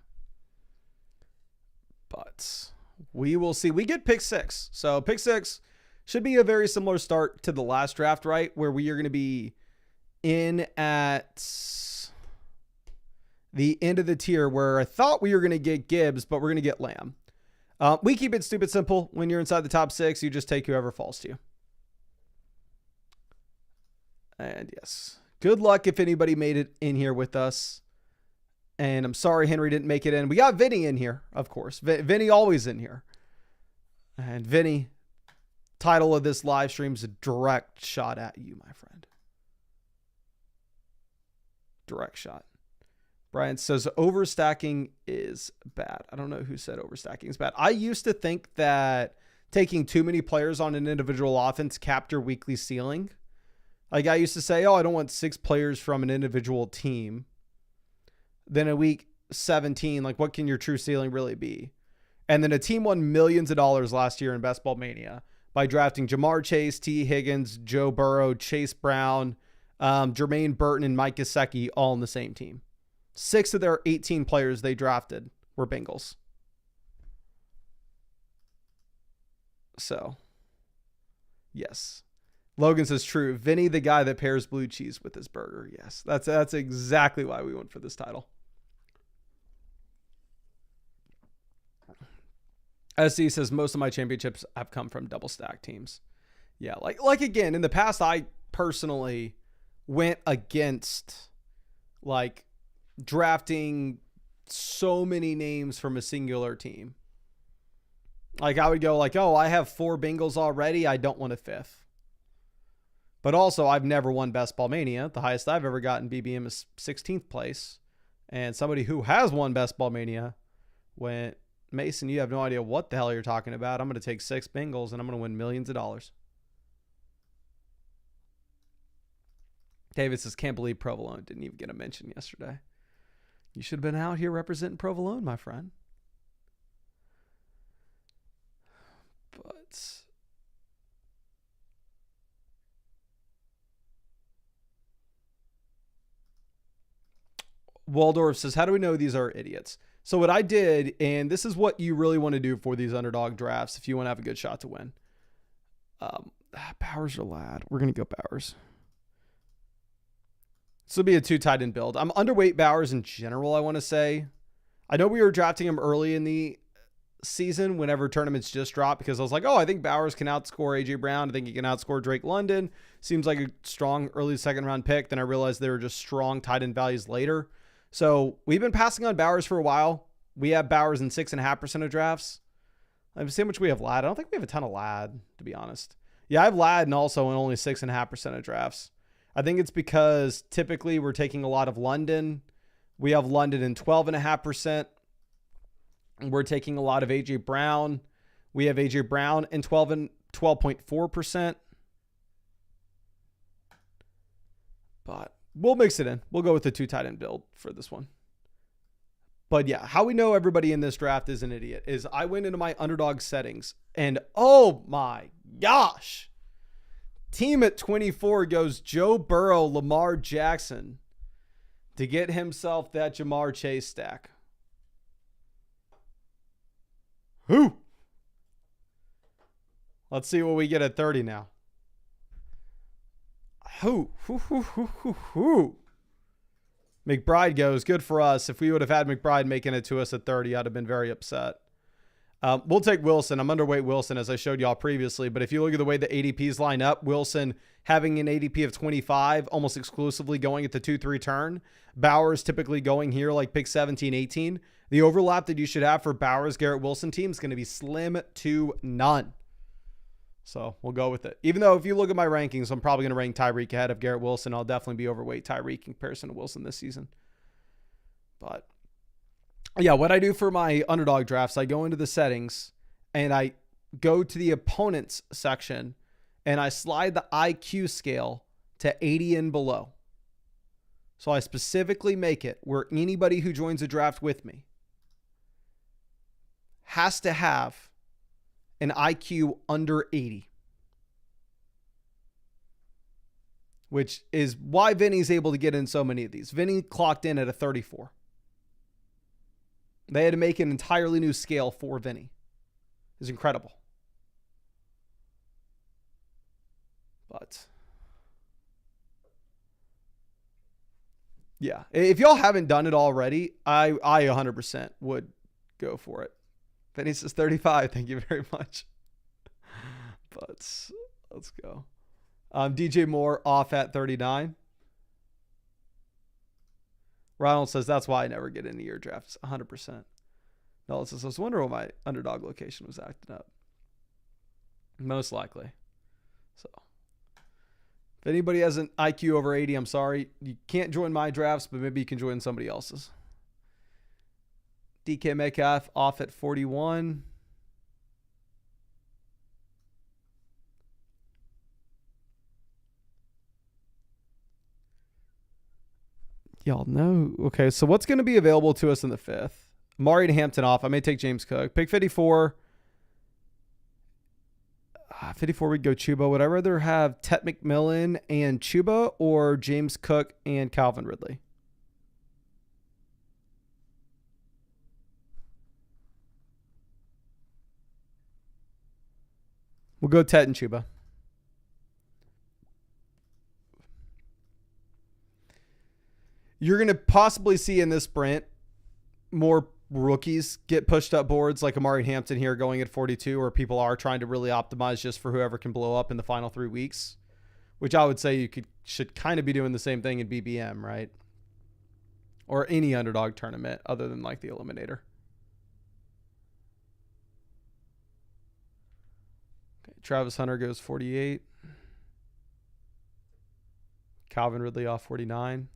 But we will see. We get pick 6. So pick 6 should be a very similar start to the last draft, right? Where we are going to be in at the end of the tier where I thought we were going to get Gibbs, but we're going to get Lamb. We keep it stupid simple. When you're inside the top 6, you just take whoever falls to you. And yes, good luck if anybody made it in here with us. And I'm sorry Henry didn't make it in. We got Vinny in here, of course. Vinny always in here. And Vinny, title of this live stream is a direct shot at you, my friend. Direct shot. Brian says overstacking is bad. I don't know who said overstacking is bad. I used to think that taking too many players on an individual offense capped your weekly ceiling. Like I used to say, oh, I don't want 6 players from an individual team. Then in week 17, like what can your true ceiling really be? And then a team won millions of dollars last year in Best Ball Mania by drafting Jamar Chase, T. Higgins, Joe Burrow, Chase Brown, Jermaine Burton, and Mike Gesicki all in the same team. 6 of their 18 players they drafted were Bengals. So, yes. Logan says true. Vinny, the guy that pairs blue cheese with his burger. Yes, that's exactly why we went for this title. SC says most of my championships have come from double stack teams. Yeah, like again, in the past, I personally went against like drafting so many names from a singular team. Like I would go like, oh, I have 4 Bengals already. I don't want a 5th. But also, I've never won Best Ball Mania. The highest I've ever gotten BBM is 16th place. And somebody who has won Best Ball Mania went, Mason, you have no idea what the hell you're talking about. I'm going to take 6 Bengals and I'm going to win millions of dollars. David says, can't believe Provolone didn't even get a mention yesterday. You should have been out here representing Provolone, my friend. But Waldorf says, how do we know these are idiots? So what I did, and this is what you really want to do for these underdog drafts if you want to have a good shot to win. Bowers or Ladd? We're going to go Bowers. This will be a 2 tight end build. I'm underweight Bowers in general, I want to say. I know we were drafting him early in the season whenever tournaments just dropped because I was like, oh, I think Bowers can outscore A.J. Brown. I think he can outscore Drake London. Seems like a strong early 2nd round pick. Then I realized they were just strong tight end values later. So we've been passing on Bowers for a while. We have Bowers in 6.5% of drafts. I've seen how much we have Ladd. I don't think we have a ton of Ladd, to be honest. Yeah, I have Ladd and also in only 6.5% of drafts. I think it's because typically we're taking a lot of London. We have London in 12.5%. We're taking a lot of A.J. Brown. We have A.J. Brown in 12.4%. But we'll mix it in. We'll go with the 2 tight end build for this one. But yeah, how we know everybody in this draft is an idiot is I went into my underdog settings and oh my gosh, team at 24 goes Joe Burrow, Lamar Jackson to get himself that Jamar Chase stack. Who? Let's see what we get at 30 now. Who? McBride goes. Good for us. If we would have had McBride making it to us at 30, I'd have been very upset. We'll take Wilson. I'm underweight Wilson, as I showed y'all previously. But if you look at the way the ADPs line up, Wilson having an ADP of 25, almost exclusively going at the 2-3 turn. Bowers typically going here like pick 17, 18. The overlap that you should have for Bowers, Garrett Wilson team is going to be slim to none. So we'll go with it. Even though if you look at my rankings, I'm probably going to rank Tyreek ahead of Garrett Wilson. I'll definitely be overweight Tyreek in comparison to Wilson this season. But yeah, what I do for my underdog drafts, I go into the settings and I go to the opponents section and I slide the IQ scale to 80 and below. So I specifically make it where anybody who joins a draft with me has to have an IQ under 80. Which is why Vinny's able to get in so many of these. Vinny clocked in at a 34. They had to make an entirely new scale for Vinny. It's incredible. But yeah, if y'all haven't done it already, I 100% would go for it. Vinny says 35. Thank you very much. But let's go. DJ Moore off at 39. Ronald says, that's why I never get into your drafts. 100%. Nolan says, I was wondering why my underdog location was acting up. Most likely. So, if anybody has an IQ over 80, I'm sorry. You can't join my drafts, but maybe you can join somebody else's. DK Metcalf off at 41. Y'all know. Okay, so what's going to be available to us in the 5th? Amari to Hampton off. I may take James Cook. Pick 54. 54, we'd go Chuba. Would I rather have Tet McMillan and Chuba or James Cook and Calvin Ridley? We'll go Tet and Chuba. You're going to possibly see in this sprint more rookies get pushed up boards like Amari Hampton here going at 42, where people are trying to really optimize just for whoever can blow up in the final 3 weeks, which I would say you should kind of be doing the same thing in BBM, right? Or any underdog tournament other than like the Eliminator. Okay, Travis Hunter goes 48. Calvin Ridley off 49.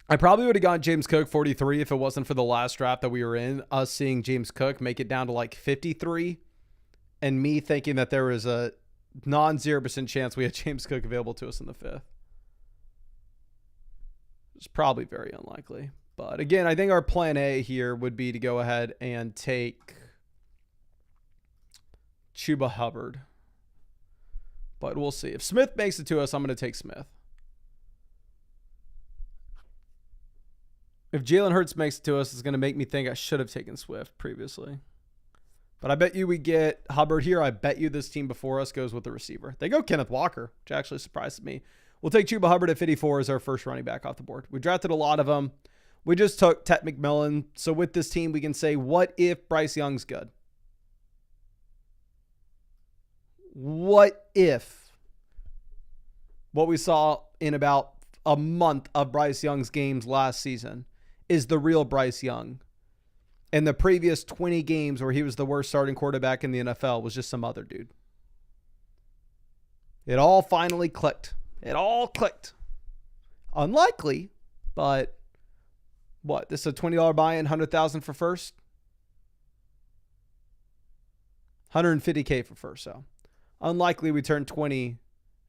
I probably would have gone James Cook 43 if it wasn't for the last draft that we were in, us seeing James Cook make it down to like 53 and me thinking that there was a non-0% chance we had James Cook available to us in the 5th. It's probably very unlikely. But again, I think our plan A here would be to go ahead and take Chuba Hubbard. But we'll see. If Smith makes it to us, I'm going to take Smith. If Jalen Hurts makes it to us, it's going to make me think I should have taken Swift previously. But I bet you we get Hubbard here. I bet you this team before us goes with the receiver. They go Kenneth Walker, which actually surprises me. We'll take Chuba Hubbard at 54 as our first running back off the board. We drafted a lot of them. We just took Tet McMillan. So with this team, we can say, what if Bryce Young's good? What if what we saw in about a month of Bryce Young's games last season is the real Bryce Young? And the previous 20 games where he was the worst starting quarterback in the NFL was just some other dude. It all finally clicked. It all clicked. Unlikely, but what? This is a $20 buy-in, $100,000 for first? $150K for first, so. Unlikely we turn 20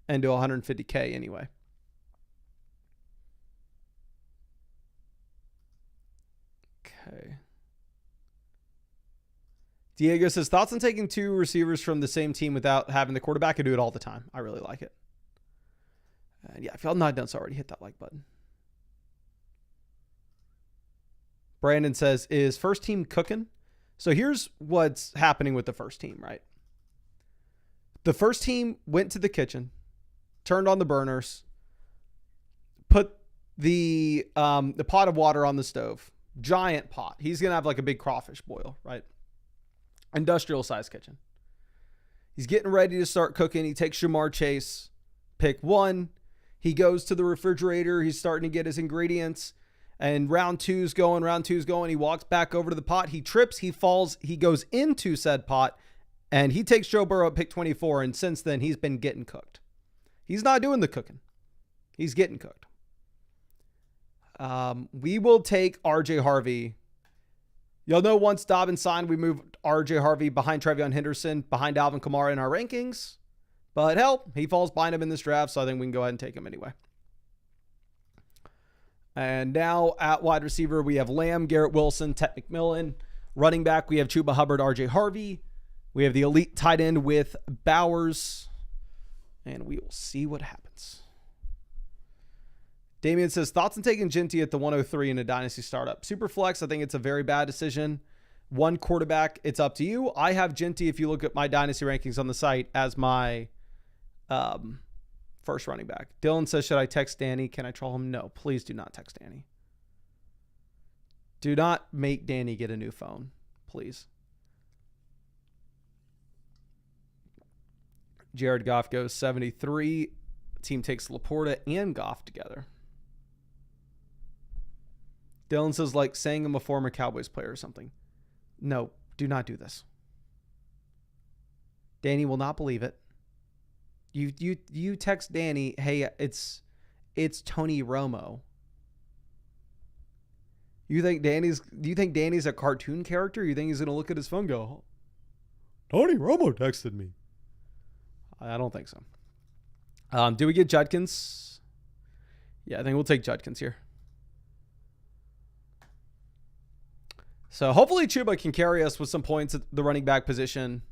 into $150K anyway. Okay. Diego says, thoughts on taking 2 receivers from the same team without having the quarterback? I do it all the time. I really like it. And yeah, if y'all not done so already, hit that like button. Brandon says, is first team cooking? So here's what's happening with the first team, right? The first team went to the kitchen, turned on the burners, the pot of water on the stove, giant pot. He's going to have like a big crawfish boil, right? Industrial size kitchen. He's getting ready to start cooking. He takes Jamar Chase, pick 1. He goes to the refrigerator. He's starting to get his ingredients. And round two's going. He walks back over to the pot. He trips. He falls. He goes into said pot. And he takes Joe Burrow at pick 24. And since then, he's been getting cooked. He's not doing the cooking. He's getting cooked. We will take RJ Harvey. You'll know once Dobbins signed, we moved RJ Harvey behind Trevion Henderson, behind Alvin Kamara in our rankings. But hell, he falls behind him in this draft, so I think we can go ahead and take him anyway. And now at wide receiver, we have Lamb, Garrett Wilson, Ted McMillan. Running back, we have Chuba Hubbard, RJ Harvey. We have the elite tight end with Bowers. And we will see what happens. Damian says, thoughts on taking Ginty at the 103 in a dynasty startup? Super flex, I think it's a very bad decision. One quarterback, it's up to you. I have Ginty, if you look at my dynasty rankings on the site, as my first running back. Dylan says, should I text Danny? Can I troll him? No, please do not text Danny. Do not make Danny get a new phone, please. Jared Goff goes 73. Team takes Laporta and Goff together. Dylan says, like saying I'm a former Cowboys player or something. No, do not do this. Danny will not believe it. You text Danny, hey, it's Tony Romo. You think Danny's a cartoon character? You think he's gonna look at his phone and go, Tony Romo texted me? I don't think so. Do we get Judkins? Yeah, I think we'll take Judkins here. So hopefully Chuba can carry us with some points at the running back position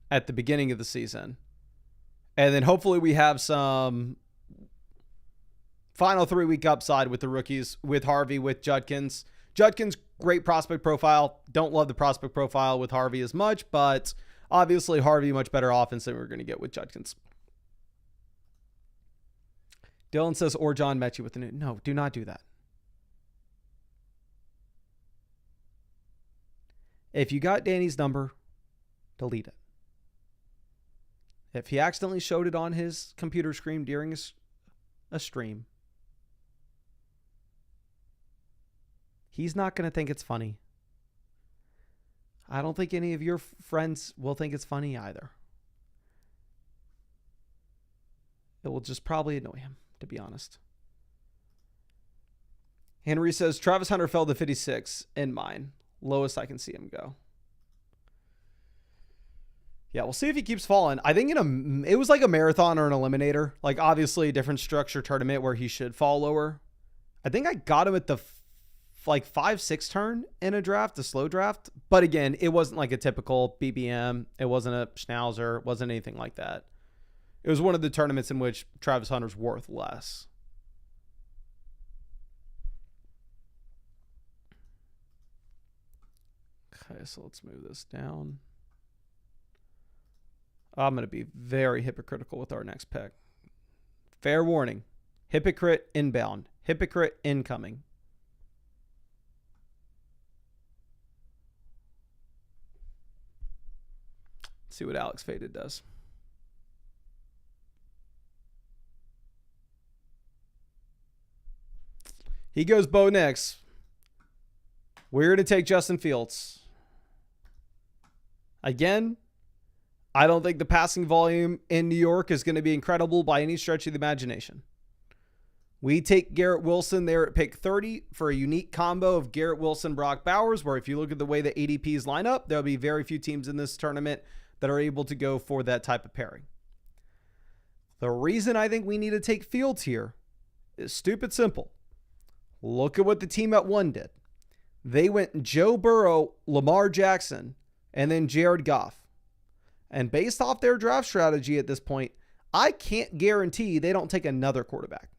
at the beginning of the season. And then hopefully we have some final 3-week upside with the rookies, with Harvey, with Judkins. Judkins, great prospect profile. Don't love the prospect profile with Harvey as much, but obviously Harvey, much better offense than we're going to get with Judkins. Dylan says, or John Mechie with the new. No, do not do that. If you got Danny's number, delete it. If he accidentally showed it on his computer screen during a stream, he's not going to think it's funny. I don't think any of your friends will think it's funny either. It will just probably annoy him, to be honest. Henry says, Travis Hunter fell to 56 in mine. Lowest I can see him go. Yeah, we'll see if he keeps falling. I think it was like a marathon or an eliminator. Like, obviously, a different structure tournament where he should fall lower. I think I got him at the 5-6 turn in a draft, a slow draft. But again, it wasn't like a typical BBM. It wasn't a Schnauzer. It wasn't anything like that. It was one of the tournaments in which Travis Hunter's worth less. Okay, so let's move this down. I'm going to be very hypocritical with our next pick. Fair warning. Hypocrite inbound. Hypocrite incoming. Let's see what Alex Faded does. He goes Bo next. We're going to take Justin Fields. Again, I don't think the passing volume in New York is going to be incredible by any stretch of the imagination. We take Garrett Wilson there at pick 30 for a unique combo of Garrett Wilson, Brock Bowers, where if you look at the way the ADPs line up, there'll be very few teams in this tournament that are able to go for that type of pairing. The reason I think we need to take Fields here is stupid simple. Look at what the team at 1 did. They went Joe Burrow, Lamar Jackson, and then Jared Goff. And based off their draft strategy at this point, I can't guarantee they don't take another quarterback.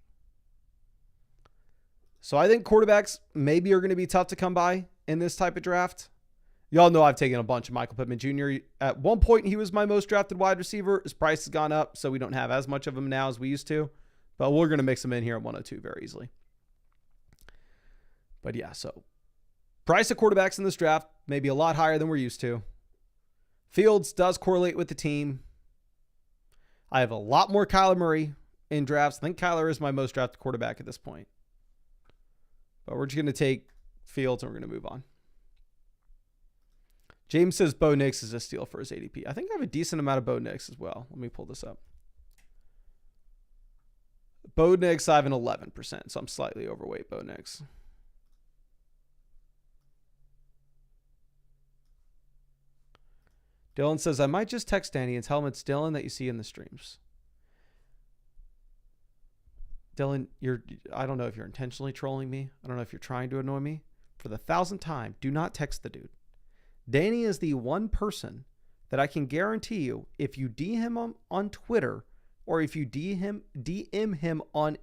So I think quarterbacks maybe are going to be tough to come by in this type of draft. Y'all know I've taken a bunch of Michael Pittman Jr. At one point, he was my most drafted wide receiver. His price has gone up, so we don't have as much of him now as we used to. But we're going to mix them in here at 102 very easily. But yeah, so price of quarterbacks in this draft may be a lot higher than we're used to. Fields does correlate with the team. I have a lot more Kyler Murray in drafts. I think Kyler is my most drafted quarterback at this point. But we're just going to take Fields and we're going to move on. James says Bo Nix is a steal for his ADP. I think I have a decent amount of Bo Nix as well. Let me pull this up. Bo Nix, I have an 11%, so I'm slightly overweight Bo Nix. Dylan says, I might just text Danny and tell him it's Dylan that you see in the streams. Dylan, I don't know if you're intentionally trolling me. I don't know if you're trying to annoy me. For the 1,000th time, do not text the dude. Danny is the one person that I can guarantee you, if you DM him on Twitter or if you DM him on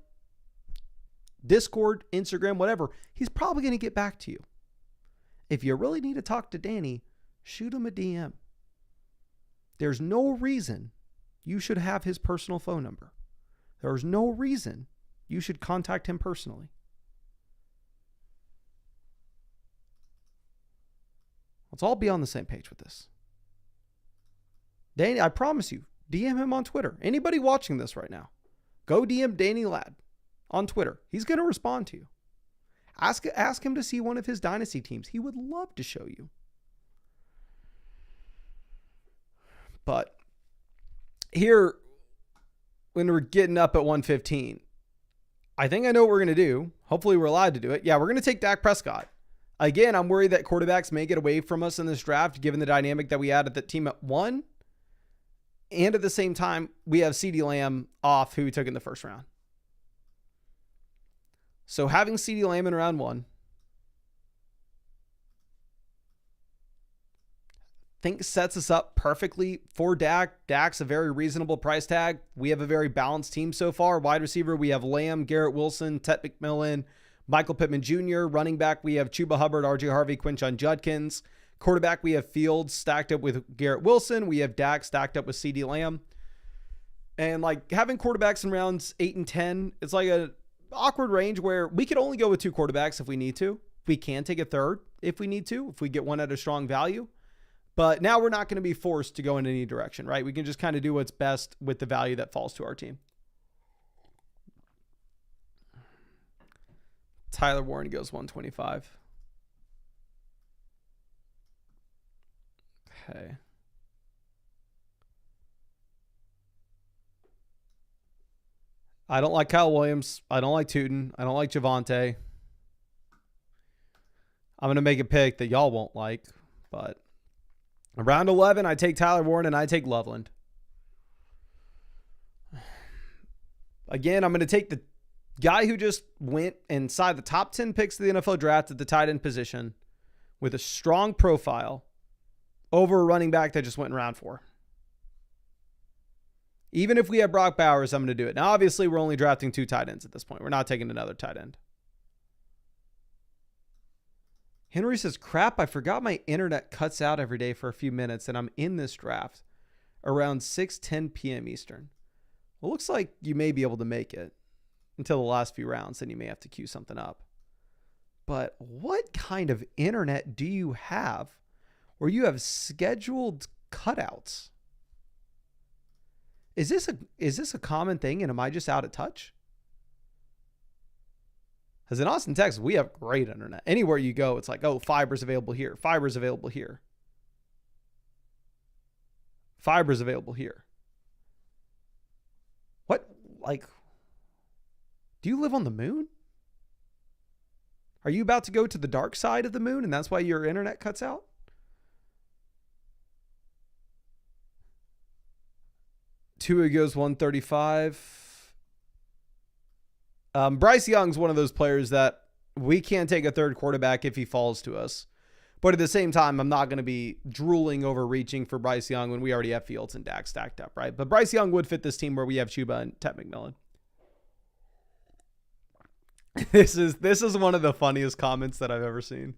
Discord, Instagram, whatever, he's probably going to get back to you. If you really need to talk to Danny, shoot him a DM. There's no reason you should have his personal phone number. There's no reason you should contact him personally. Let's all be on the same page with this. Danny, I promise you, DM him on Twitter. Anybody watching this right now, go DM Danny Ladd on Twitter. He's going to respond to you. Ask him to see one of his dynasty teams. He would love to show you. But here, when we're getting up at 115, I think I know what we're going to do. Hopefully we're allowed to do it. Yeah, we're going to take Dak Prescott. Again, I'm worried that quarterbacks may get away from us in this draft, given the dynamic that we had at the team at 1. And at the same time, we have CeeDee Lamb off, who we took in the first round. So having CeeDee Lamb in round 1, I think sets us up perfectly for Dak. Dak's a very reasonable price tag. We have a very balanced team so far. Wide receiver, we have Lamb, Garrett Wilson, Ted McMillan, Michael Pittman Jr. Running back, we have Chuba Hubbard, RJ Harvey, Quinshon Judkins. Quarterback, we have Fields stacked up with Garrett Wilson. We have Dak stacked up with CeeDee Lamb. And like having quarterbacks in rounds 8 and 10, it's like an awkward range where we could only go with 2 quarterbacks if we need to. We can take a third if we need to, if we get one at a strong value. But now we're not going to be forced to go in any direction, right? We can just kind of do what's best with the value that falls to our team. Tyler Warren goes 125. Okay. I don't like Kyle Williams. I don't like Tootin. I don't like Javonte. I'm going to make a pick that y'all won't like, but around 11, I take Tyler Warren and I take Loveland. Again, I'm going to take the guy who just went inside the top 10 picks of the NFL draft at the tight end position with a strong profile over a running back that just went in round 4. Even if we have Brock Bowers, I'm going to do it. Now, obviously, we're only drafting 2 tight ends at this point. We're not taking another tight end. Henry says, crap, I forgot my internet cuts out every day for a few minutes, and I'm in this draft around 6:10 p.m. Eastern. Well, looks like you may be able to make it until the last few rounds, then you may have to queue something up. But what kind of internet do you have where you have scheduled cutouts? Is this a common thing, and am I just out of touch? Because in Austin, Texas, we have great internet. Anywhere you go, it's like, oh, fiber's available here. Fiber's available here. Fiber's available here. What? Like, do you live on the moon? Are you about to go to the dark side of the moon, and that's why your internet cuts out? Tua goes 135. Bryce Young's one of those players that we can't take a third quarterback if he falls to us. But at the same time, I'm not going to be drooling over reaching for Bryce Young when we already have Fields and Dak stacked up, right? But Bryce Young would fit this team where we have Chuba and Ted McMillan. This is one of the funniest comments that I've ever seen.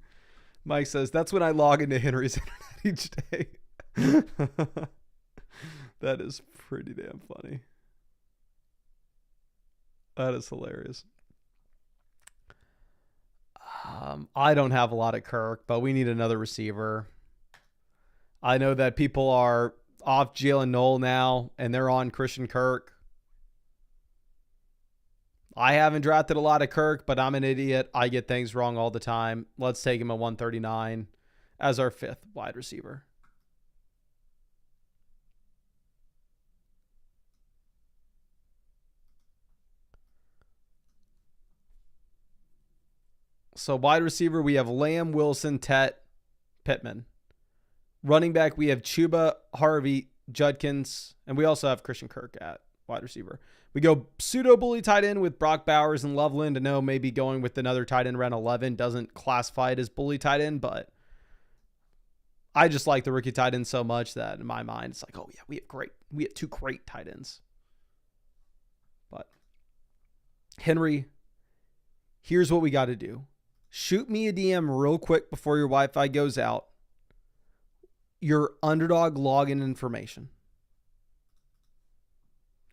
Mike says, that's when I log into Henry's internet each day. That is pretty damn funny. That is hilarious. I don't have a lot of Kirk, but we need another receiver. I know that people are off Jalen Knoll now, and they're on Christian Kirk. I haven't drafted a lot of Kirk, but I'm an idiot. I get things wrong all the time. Let's take him at 139 as our 5th wide receiver. So wide receiver, we have Lamb, Wilson, Tet, Pittman. Running back, we have Chuba, Harvey, Judkins, and we also have Christian Kirk at wide receiver. We go pseudo bully tight end with Brock Bowers and Loveland. I know maybe going with another tight end around 11 doesn't classify it as bully tight end, but I just like the rookie tight end so much that in my mind, it's like, oh yeah, we have 2 great tight ends. But Henry, here's what we got to do. Shoot me a DM real quick before your Wi-Fi goes out. Your Underdog login information.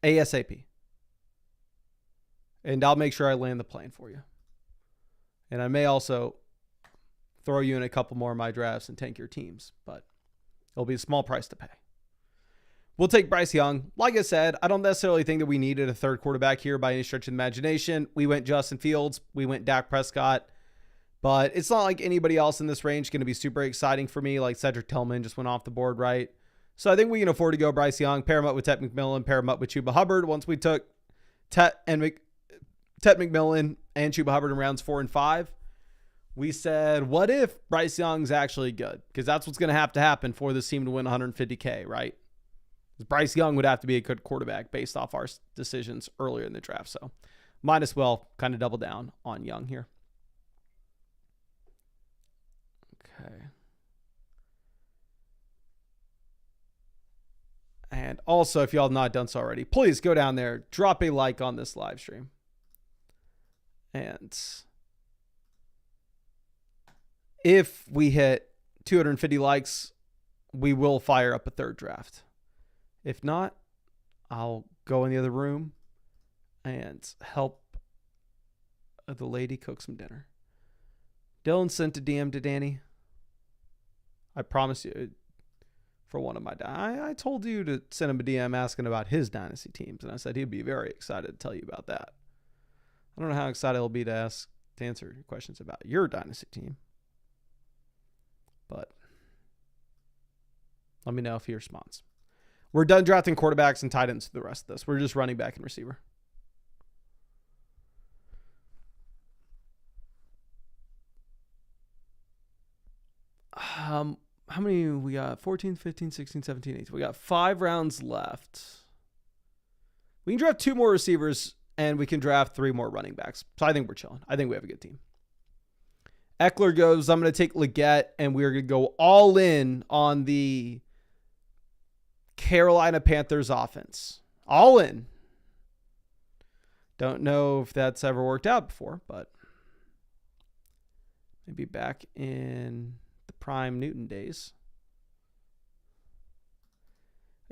ASAP. And I'll make sure I land the plane for you. And I may also throw you in a couple more of my drafts and tank your teams, but it'll be a small price to pay. We'll take Bryce Young. Like I said, I don't necessarily think that we needed a third quarterback here by any stretch of the imagination. We went Justin Fields. We went Dak Prescott. But it's not like anybody else in this range going to be super exciting for me. Like Cedric Tillman just went off the board, right? So I think we can afford to go Bryce Young, pair him up with Tet McMillan, pair him up with Chuba Hubbard. Once we took Tet McMillan and Chuba Hubbard in rounds 4 and 5, we said, what if Bryce Young's actually good? Because that's what's going to happen for this team to win 150K, right? Bryce Young would have to be a good quarterback based off our decisions earlier in the draft. So might as well kind of double down on Young here. Okay. And also, if y'all have not done so already, please go down there, drop a like on this live stream. And if we hit 250 likes, we will fire up a third draft. If not, I'll go in the other room and help the lady cook some dinner. Dylan sent a DM to Danny. I promise you, for one of my... I told you to send him a DM asking about his dynasty teams, and I said he'd be very excited to tell you about that. I don't know how excited he'll be to answer your questions about your dynasty team. But let me know if he responds. We're done drafting quarterbacks and tight ends for the rest of this. We're just running back and receiver. How many we got? 14, 15, 16, 17, 18. We got 5 rounds left. We can draft 2 more receivers and we can draft 3 more running backs. So I think we're chilling. I think we have a good team. Eckler goes, I'm going to take Leggett, and we're going to go all in on the Carolina Panthers offense. All in. Don't know if that's ever worked out before, but maybe back in the prime Newton days.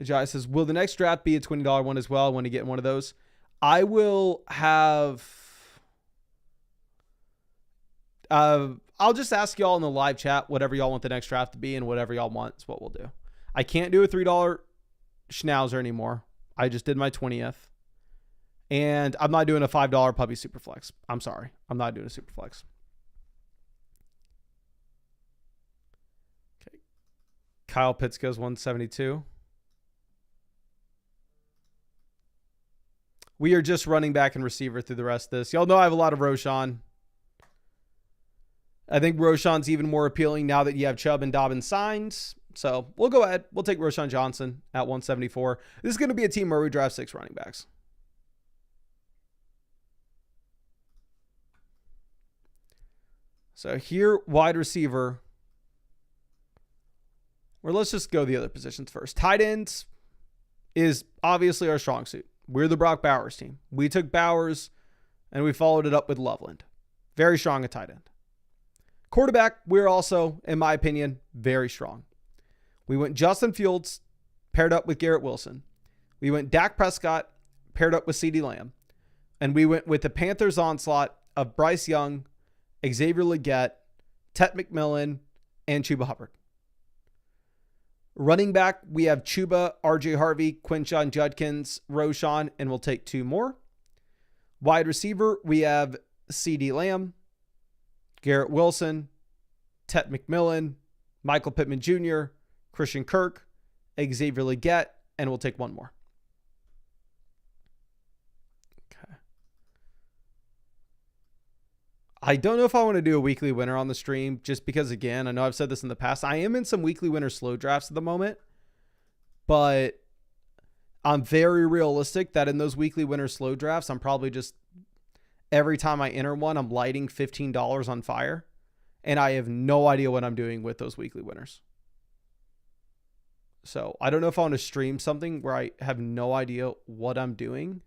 Ajay says, will the next draft be a $20 one as well when you get one of those? I will have... I'll just ask y'all in the live chat whatever y'all want the next draft to be, and whatever y'all want is what we'll do. I can't do a $3 Schnauzer anymore. I just did my 20th. And I'm not doing a $5 puppy superflex. I'm sorry. I'm not doing a superflex. Okay. Kyle Pitts goes 172. We are just running back and receiver through the rest of this. Y'all know I have a lot of Roshan. I think Roshan's even more appealing now that you have Chubb and Dobbins signed. So we'll go ahead. We'll take Roshan Johnson at 174. This is going to be a team where we draft 6 running backs. So here, wide receiver. Or let's just go the other positions first. Tight ends is obviously our strong suit. We're the Brock Bowers team. We took Bowers and we followed it up with Loveland. Very strong at tight end. Quarterback, we're also, in my opinion, very strong. We went Justin Fields, paired up with Garrett Wilson. We went Dak Prescott, paired up with CeeDee Lamb. And we went with the Panthers onslaught of Bryce Young, Xavier Legette, Tet McMillan, and Chuba Hubbard. Running back, we have Chuba, RJ Harvey, Quinshon Judkins, Roshan, and we'll take 2 more. Wide receiver, we have CeeDee Lamb, Garrett Wilson, Tet McMillan, Michael Pittman Jr., Christian Kirk, Xavier Legette, and we'll take 1 more. Okay. I don't know if I want to do a weekly winner on the stream just because, again, I know I've said this in the past. I am in some weekly winner slow drafts at the moment, but I'm very realistic that in those weekly winner slow drafts, I'm probably just, every time I enter one, I'm lighting $15 on fire, and I have no idea what I'm doing with those weekly winners. So I don't know if I want to stream something where I have no idea what I'm doing.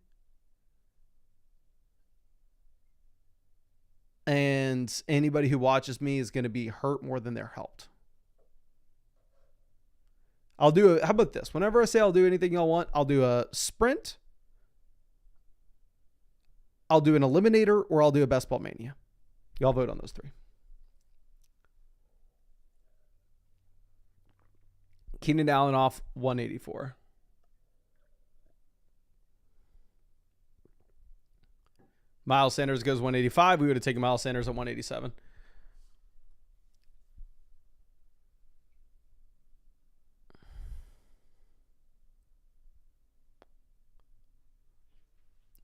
And anybody who watches me is going to be hurt more than they're helped. I'll do how about this? Whenever I say I'll do anything y'all want, I'll do a sprint, I'll do an eliminator, or I'll do a best ball mania. Y'all vote on those 3. Keenan Allen off 184. Miles Sanders goes 185. We would have taken Miles Sanders at 187.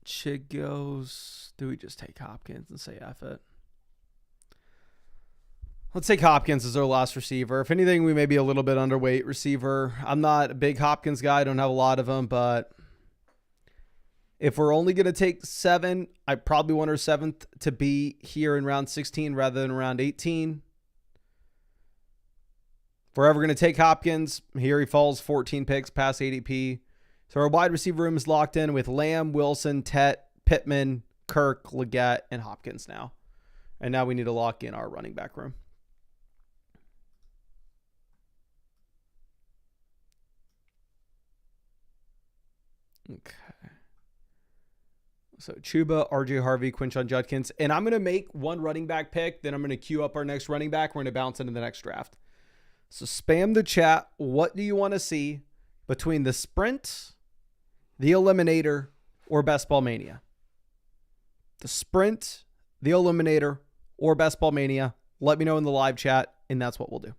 Chig goes. Do we just take Hopkins and say F it? Let's take Hopkins as our last receiver. If anything, we may be a little bit underweight receiver. I'm not a big Hopkins guy. I don't have a lot of them, but if we're only going to take 7, I probably want our 7th to be here in round 16 rather than round 18. If we're ever going to take Hopkins, here he falls 14 picks past ADP. So our wide receiver room is locked in with Lamb, Wilson, Tet, Pittman, Kirk, Legette, and Hopkins now. And now we need to lock in our running back room. Okay. So Chuba, RJ Harvey, Quinshon Judkins. And I'm going to make one running back pick. Then I'm going to queue up our next running back. We're going to bounce into the next draft. So spam the chat. What do you want to see between the sprint, the eliminator, or best ball mania? The sprint, the eliminator, or best ball mania. Let me know in the live chat, and that's what we'll do.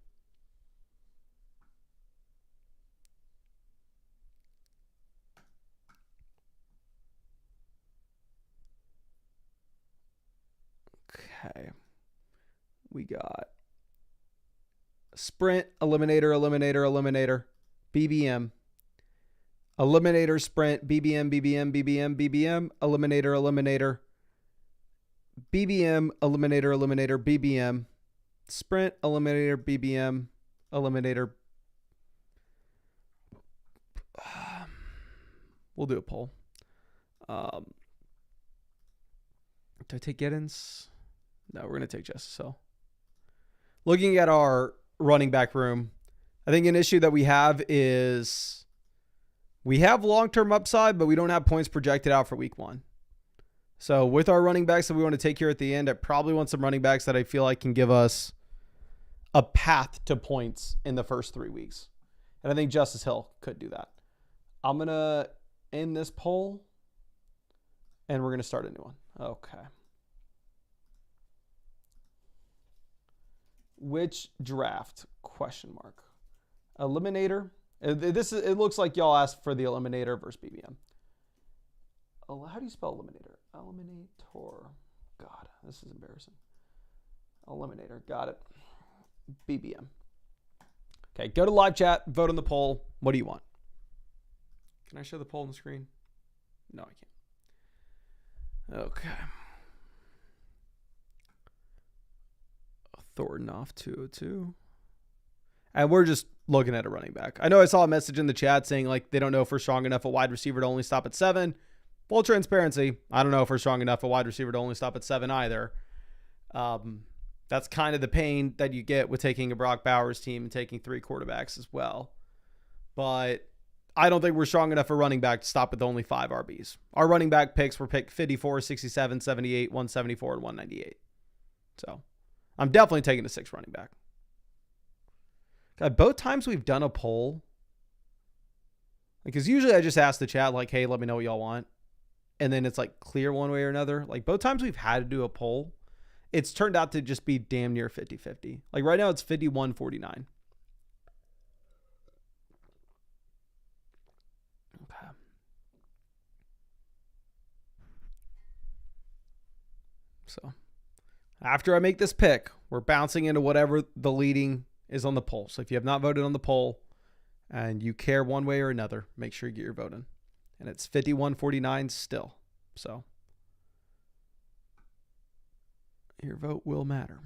Okay. We got sprint, eliminator, BBM. Eliminator, sprint, BBM, eliminator, BBM, eliminator, BBM. Sprint, eliminator, BBM, eliminator. We'll do a poll. Do I take Giddens? No, we're going to take Justice Hill. Looking at our running back room, I think an issue that we have is we have long-term upside, but we don't have points projected out for week 1. So with our running backs that we want to take here at the end, I probably want some running backs that I feel like can give us a path to points in the first 3 weeks. And I think Justice Hill could do that. I'm going to end this poll, and we're going to start a new one. Okay. Which draft? Question mark. Eliminator. It looks like y'all asked for the eliminator versus BBM. How do you spell eliminator? Eliminator. God, this is embarrassing. Eliminator. Got it. BBM. Okay, go to live chat, vote on the poll. What do you want? Can I show the poll on the screen? No, I can't. Okay. Thornton off 202. And we're just looking at a running back. I know I saw a message in the chat saying like they don't know if we're strong enough a wide receiver to only stop at 7. Full transparency, I don't know if we're strong enough a wide receiver to only stop at 7 either. That's kind of the pain that you get with taking a Brock Bowers team and taking 3 quarterbacks as well. But I don't think we're strong enough for running back to stop with only 5 RBs. Our running back picks were picked 54, 67, 78, 174, and 198. So I'm definitely taking a 6 running back. God, both times we've done a poll, because usually I just ask the chat, like, hey, let me know what y'all want. And then it's like clear one way or another. Like both times we've had to do a poll, it's turned out to just be damn near 50-50. Like right now it's 51-49. Okay. So after I make this pick, we're bouncing into whatever the leading is on the poll. So if you have not voted on the poll and you care one way or another, make sure you get your vote in. And it's 51-49 still. So your vote will matter.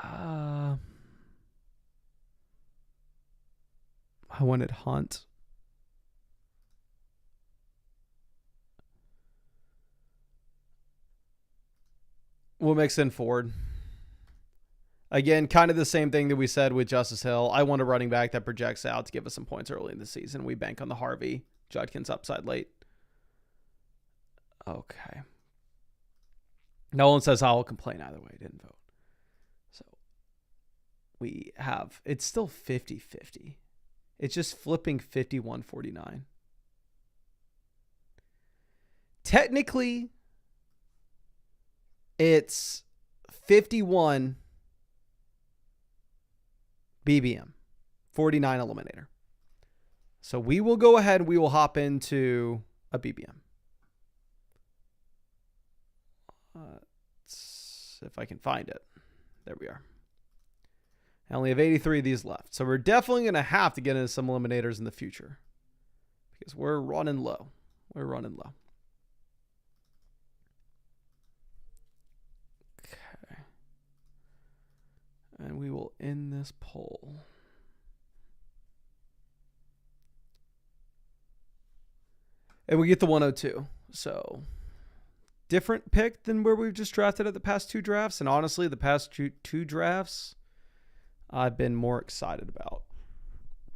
I wanted Hunt. We'll mix in Ford. Again, kind of the same thing that we said with Justice Hill. I want a running back that projects out to give us some points early in the season. We bank on the Harvey Judkins upside late. Okay. No one says I will complain either way. Didn't vote. So we have, it's still 50-50. It's just flipping 51-49. Technically, it's 51 BBM, 49 eliminator. So we will go ahead. We will hop into a BBM. Let's see if I can find it. There we are. I only have 83 of these left. So we're definitely going to have to get into some eliminators in the future because we're running low. We're running low. Okay. And we will end this poll. And we get the 102. So different pick than where we've just drafted at the past 2 drafts. And honestly, the past two drafts, I've been more excited about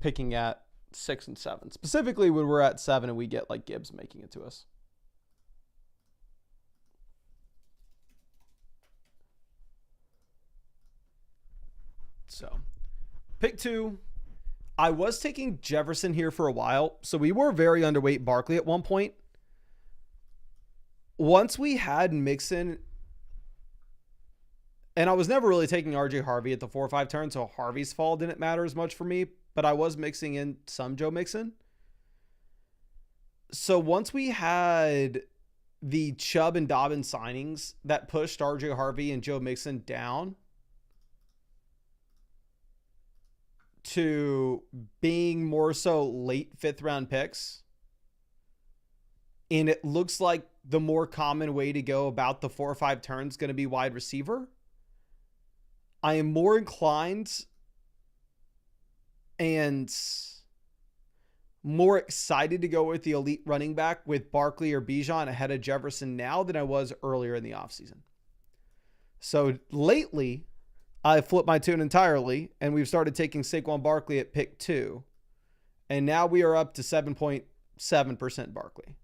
picking at 6 and 7. Specifically when we're at 7 and we get like Gibbs making it to us. So pick 2. I was taking Jefferson here for a while. So we were very underweight Barkley at one point. Once we had Mixon, and I was never really taking RJ Harvey at the 4 or 5 turn, so Harvey's fall didn't matter as much for me, but I was mixing in some Joe Mixon. So once we had the Chubb and Dobbins signings that pushed RJ Harvey and Joe Mixon down to being more so late 5th round picks, and it looks like the more common way to go about the 4 or 5 turns is going to be wide receiver, I am more inclined and more excited to go with the elite running back with Barkley or Bijan ahead of Jefferson now than I was earlier in the offseason. So lately, I flipped my tune entirely, and we've started taking Saquon Barkley at pick 2. And now we are up to 7.7% Barkley.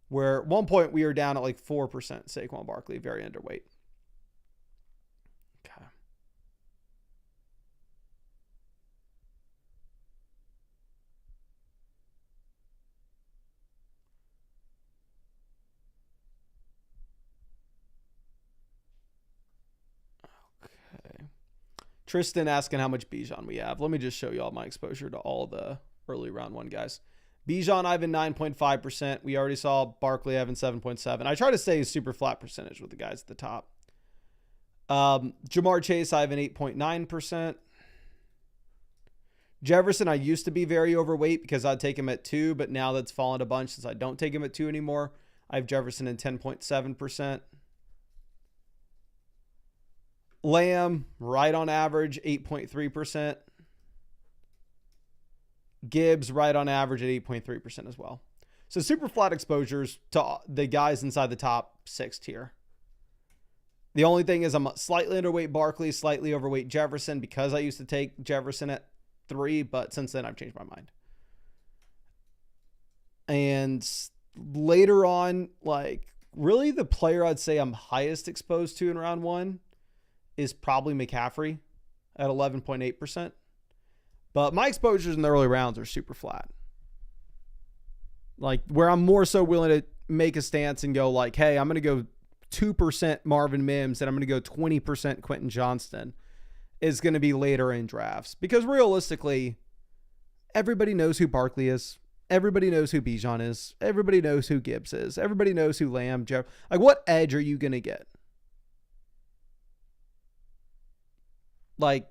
Where at one point we were down at like 4% Saquon Barkley, very underweight. Okay. Okay. Tristan asking how much Bijan we have. Let me just show you all my exposure to all the early round 1 guys. Bijan Ivan 9.5%. We already saw Barkley Evan 7.7. I try to stay a super flat percentage with the guys at the top. Jamar Chase Ivan 8.9%. Jefferson, I used to be very overweight because I'd take him at 2, but now that's fallen a bunch since I don't take him at 2 anymore. I have Jefferson in 10.7%. Lamb, right on average, 8.3%. Gibbs right on average at 8.3% as well. So super flat exposures to the guys inside the top 6 tier. The only thing is I'm slightly underweight Barkley, slightly overweight Jefferson because I used to take Jefferson at 3, but since then I've changed my mind. And later on, like really the player I'd say I'm highest exposed to in round 1 is probably McCaffrey at 11.8%. But my exposures in the early rounds are super flat. Like where I'm more so willing to make a stance and go like, hey, I'm going to go 2% Marvin Mims and I'm going to go 20% Quentin Johnston is going to be later in drafts. Because realistically, everybody knows who Barkley is. Everybody knows who Bijan is. Everybody knows who Gibbs is. Everybody knows who Lamb, Jeff. Like what edge are you going to get? Like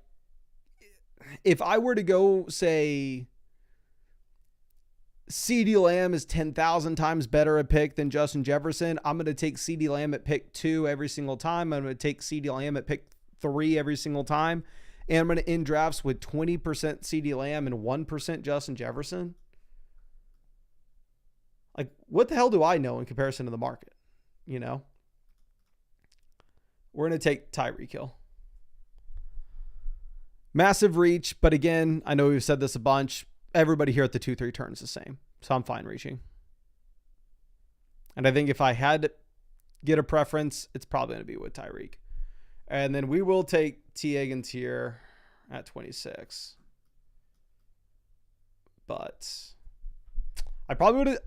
if I were to go say CeeDee Lamb is 10,000 times better a pick than Justin Jefferson, I'm going to take CeeDee Lamb at pick 2 every single time. I'm going to take CeeDee Lamb at pick 3 every single time. And I'm going to end drafts with 20% CeeDee Lamb and 1% Justin Jefferson. Like, what the hell do I know in comparison to the market? You know? We're going to take Tyreek Hill. Massive reach, but again, I know we've said this a bunch. Everybody here at the 2-3 turn is the same. So I'm fine reaching. And I think if I had to get a preference, it's probably going to be with Tyreek. And then we will take T. Higgins here at 26. But I probably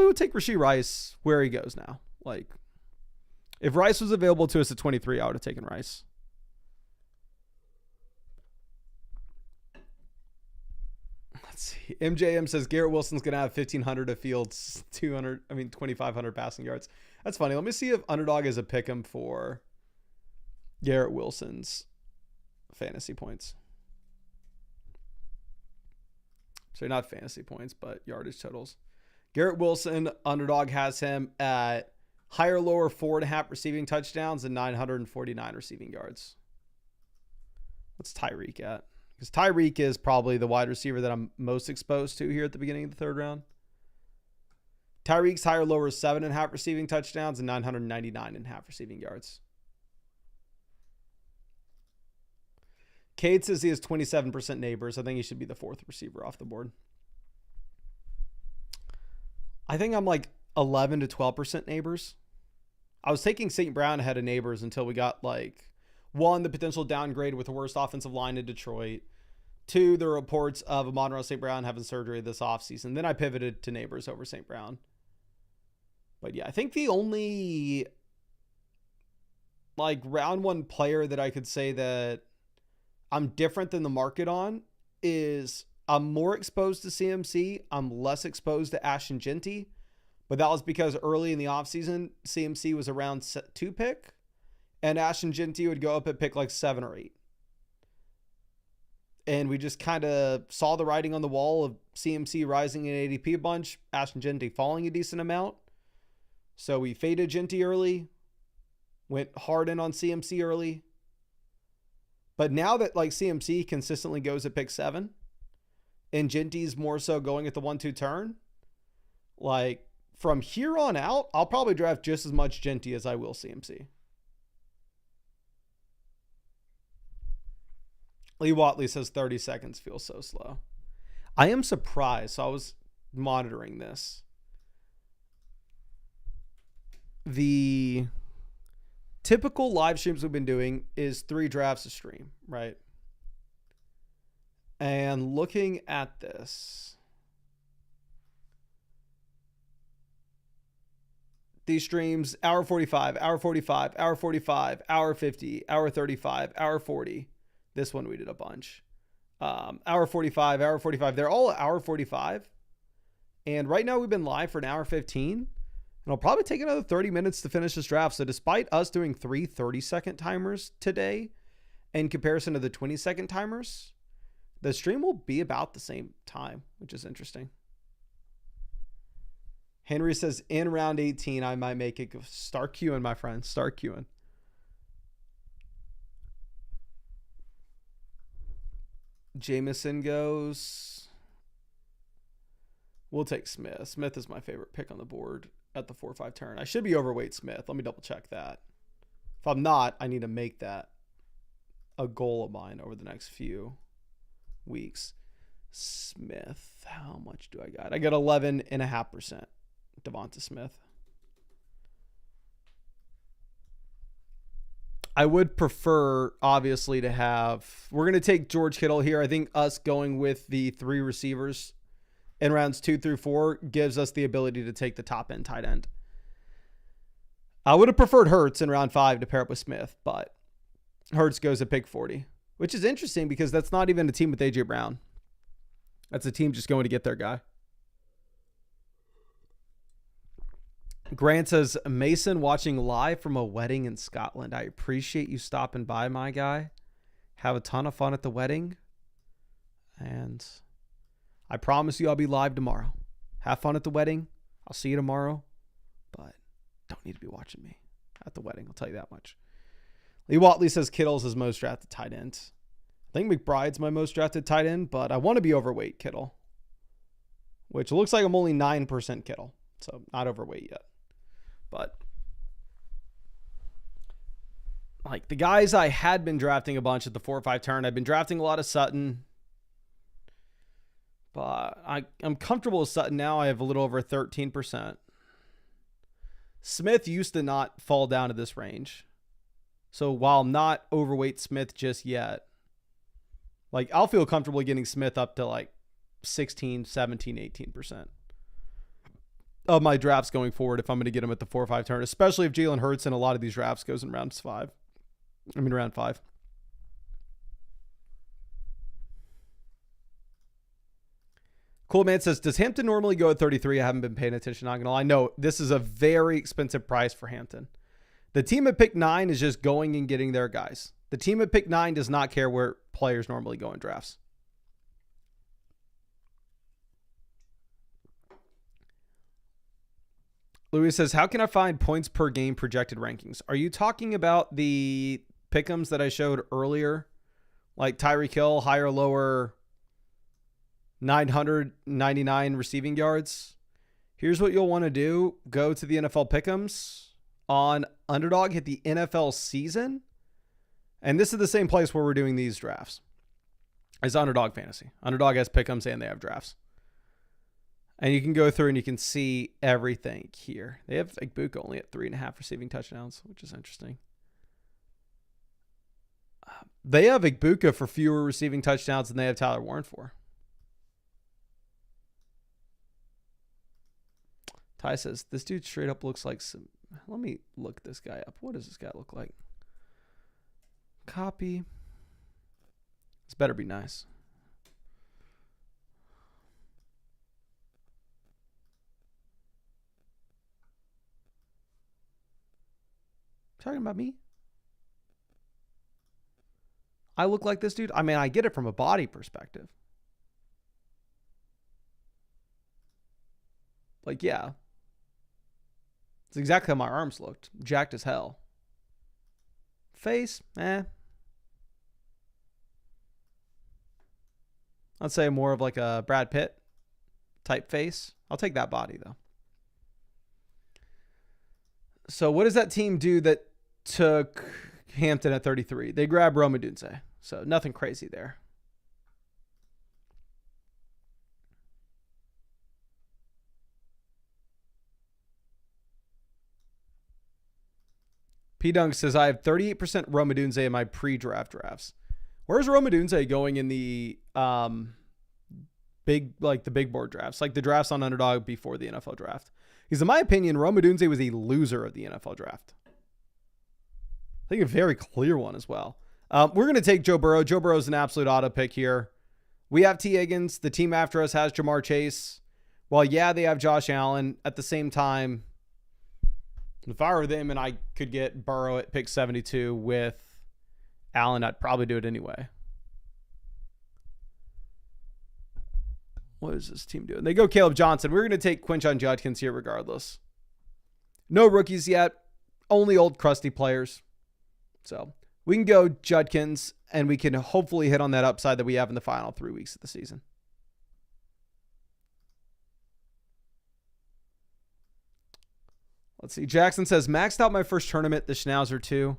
would take Rashee Rice where he goes now. Like if Rice was available to us at 23, I would have taken Rice. Let's see. MJM says Garrett Wilson's going to have 1,500 of Fields, 2,500 passing yards. That's funny. Let me see if Underdog is a pick 'em for Garrett Wilson's fantasy points. So not fantasy points, but yardage totals. Garrett Wilson, Underdog has him at higher, lower 4.5 receiving touchdowns and 949 receiving yards. What's Tyreek at? Because Tyreek is probably the wide receiver that I'm most exposed to here at the beginning of the 3rd round. Tyreek's higher, lower 7.5 receiving touchdowns and 999.5 receiving yards. Cade says he has 27% neighbors. I think he should be the 4th receiver off the board. I think I'm like 11 to 12% neighbors. I was taking St. Brown ahead of neighbors until we got like 1, the potential downgrade with the worst offensive line in Detroit. 2, the reports of Amon-Ra St. Brown having surgery this offseason. Then I pivoted to neighbors over St. Brown. But yeah, I think the only like round 1 player that I could say that I'm different than the market on is I'm more exposed to CMC. I'm less exposed to Ashton Genty. But that was because early in the offseason, CMC was around 2 pick. And Ashton Genty would go up at pick like 7 or 8. And we just kind of saw the writing on the wall of CMC rising in ADP a bunch, Ashton Genty falling a decent amount. So we faded Genty early, went hard in on CMC early. But now that like CMC consistently goes at pick 7 and Genty's more so going at the 1-2 turn, like from here on out, I'll probably draft just as much Genty as I will CMC. Lee Watley says 30 seconds feels so slow. I am surprised. So I was monitoring this. The typical live streams we've been doing is 3 drafts a stream, right? And looking at this, these streams, hour 45, hour 45, hour 45, hour 50, hour 35, hour 40. This one we did a bunch. Hour 45, hour 45. They're all hour 45. And right now we've been live for an hour 15. And it'll probably take another 30 minutes to finish this draft. So despite us doing 3 30-second timers today, in comparison to the 20-second timers, the stream will be about the same time, which is interesting. Henry says, in round 18, I might make it. Start queuing, my friend. Start queuing. Jameson goes. We'll take Smith. Smith is my favorite pick on the board at the 4-5 turn. I should be overweight Smith. Let me double check that. If I'm not, I need to make that a goal of mine over the next few weeks. Smith. How much do I got? I got 11.5%. Devonta Smith. I would prefer, obviously, to have... We're going to take George Kittle here. I think us going with the 3 receivers in rounds 2 through 4 gives us the ability to take the top-end tight end. I would have preferred Hurts in round 5 to pair up with Smith, but Hurts goes at pick 40, which is interesting because that's not even a team with A.J. Brown. That's a team just going to get their guy. Grant says, Mason watching live from a wedding in Scotland. I appreciate you stopping by, my guy. Have a ton of fun at the wedding. And I promise you I'll be live tomorrow. Have fun at the wedding. I'll see you tomorrow. But don't need to be watching me at the wedding. I'll tell you that much. Lee Watley says Kittle's his most drafted tight end. I think McBride's my most drafted tight end, but I want to be overweight Kittle, which looks like I'm only 9% Kittle. So not overweight yet. But like the guys I had been drafting a bunch at the 4 or 5 turn, I've been drafting a lot of Sutton. But I'm comfortable with Sutton now. I have a little over 13%. Smith used to not fall down to this range. So while not overweight Smith just yet, like I'll feel comfortable getting Smith up to like 16, 17, 18% of my drafts going forward if I'm going to get him at the 4 or 5 turn, especially if Jalen Hurts in a lot of these drafts goes in round 5. Cool Man says, does Hampton normally go at 33? I haven't been paying attention. Not gonna lie. No, this is a very expensive price for Hampton. The team at pick 9 is just going and getting their guys. The team at pick 9 does not care where players normally go in drafts. Louis says, how can I find points per game projected rankings? Are you talking about the pick'ems that I showed earlier? Like Tyreek Hill, higher, lower, 999 receiving yards? Here's what you'll want to do. Go to the NFL pick'ems on Underdog, hit the NFL season. And this is the same place where we're doing these drafts as Underdog Fantasy. Underdog has pick'ems and they have drafts. And you can go through and you can see everything here. They have Igbuka only at 3.5 receiving touchdowns, which is interesting. They have Igbuka for fewer receiving touchdowns than they have Tyler Warren for. Ty says, this dude straight up looks like some... Let me look this guy up. What does this guy look like? Copy. This better be nice. Talking about me? I look like this dude? I mean, I get it from a body perspective. Like, yeah. It's exactly how my arms looked. Jacked as hell. Face? Eh. I'd say more of like a Brad Pitt type face. I'll take that body, though. So what does that team do that took Hampton at 33? They grab Rome Odunze. So nothing crazy there. P Dunk says, I have 38% Rome Odunze in my pre-draft drafts. Where's Rome Odunze going in the big board drafts, like the drafts on Underdog before the NFL draft? Because in my opinion, Rome Odunze was a loser of the NFL draft. I think a very clear one as well. We're going to take Joe Burrow. Joe Burrow is an absolute auto pick here. We have T. Higgins. The team after us has Jamar Chase. Well, yeah, they have Josh Allen. At the same time, if I were them and I could get Burrow at pick 72 with Allen, I'd probably do it anyway. What is this team doing? They go Caleb Johnson. We're going to take Quinshon Judkins here regardless. No rookies yet. Only old crusty players. So we can go Judkins and we can hopefully hit on that upside that we have in the final 3 weeks of the season. Let's see. Jackson says, maxed out my first tournament, the Schnauzer 2.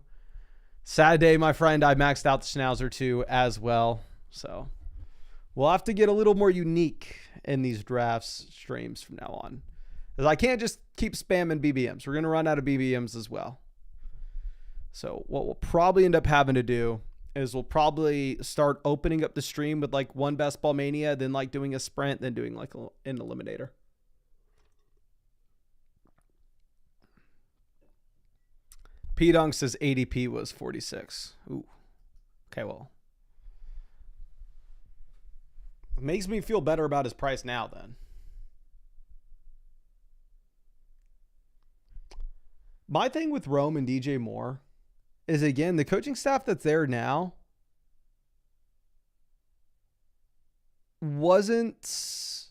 Sad day, my friend. I maxed out the Schnauzer 2 as well. So We'll have to get a little more unique in these drafts streams from now on. Because I can't just keep spamming BBMs. We're going to run out of BBMs as well. So what we'll probably end up having to do is we'll probably start opening up the stream with like one Best Ball Mania, then like doing a sprint, then doing like an eliminator. P-Dunk says ADP was 46. Ooh. Okay, well. It makes me feel better about his price now then. My thing with Rome and DJ Moore is, again, the coaching staff that's there now wasn't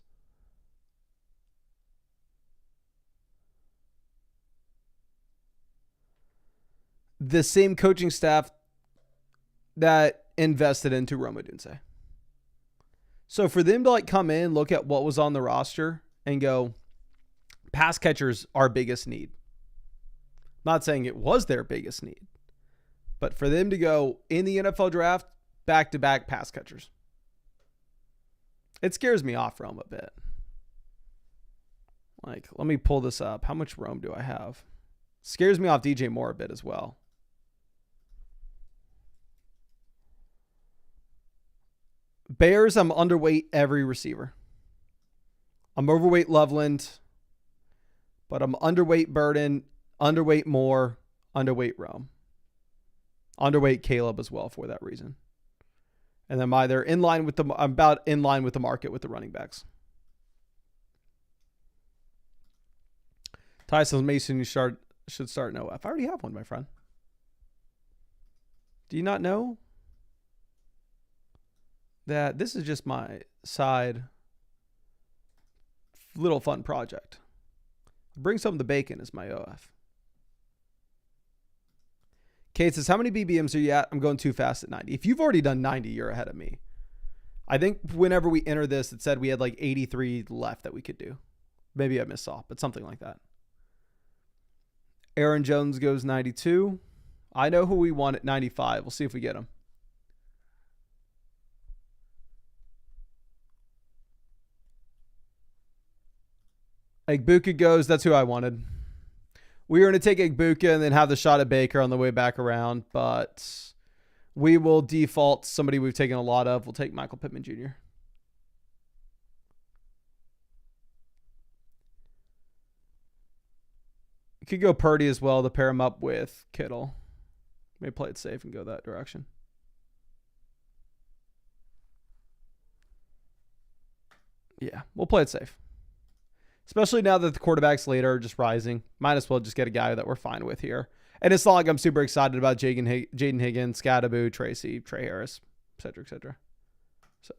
the same coaching staff that invested into Rome Odunze. So for them to like come in, look at what was on the roster and go, pass catchers our biggest need. Not saying it was their biggest need, but for them to go in the NFL draft, back-to-back pass catchers. It scares me off Rome a bit. Like, let me pull this up. How much Rome do I have? Scares me off DJ Moore a bit as well. Bears, I'm underweight every receiver. I'm overweight Loveland, but I'm underweight Burden, underweight Moore, underweight Rome. Underweight Caleb as well for that reason. And I'm either in line with I'm about in line with the market with the running backs. Tyson Mason, you should start an OF. I already have one, my friend. Do you not know that this is just my side little fun project? Bring some of the bacon as my OF. Kate says, how many BBMs are you at? I'm going too fast at 90. If you've already done 90, you're ahead of me. I think whenever we entered this, it said we had like 83 left that we could do. Maybe I missed off, but something like that. Aaron Jones goes 92. I know who we want at 95. We'll see if we get him. Egbuka goes. That's who I wanted. We were going to take Egbuka and then have the shot at Baker on the way back around, but we will default somebody we've taken a lot of. We'll take Michael Pittman Jr. You could go Purdy as well to pair him up with Kittle. Maybe play it safe and go that direction. Yeah, we'll play it safe. Especially now that the quarterbacks later are just rising. Might as well just get a guy that we're fine with here. And it's not like I'm super excited about Jaden Higgins, Scattaboo, Tracy, Trey Harris, et cetera, et cetera. So,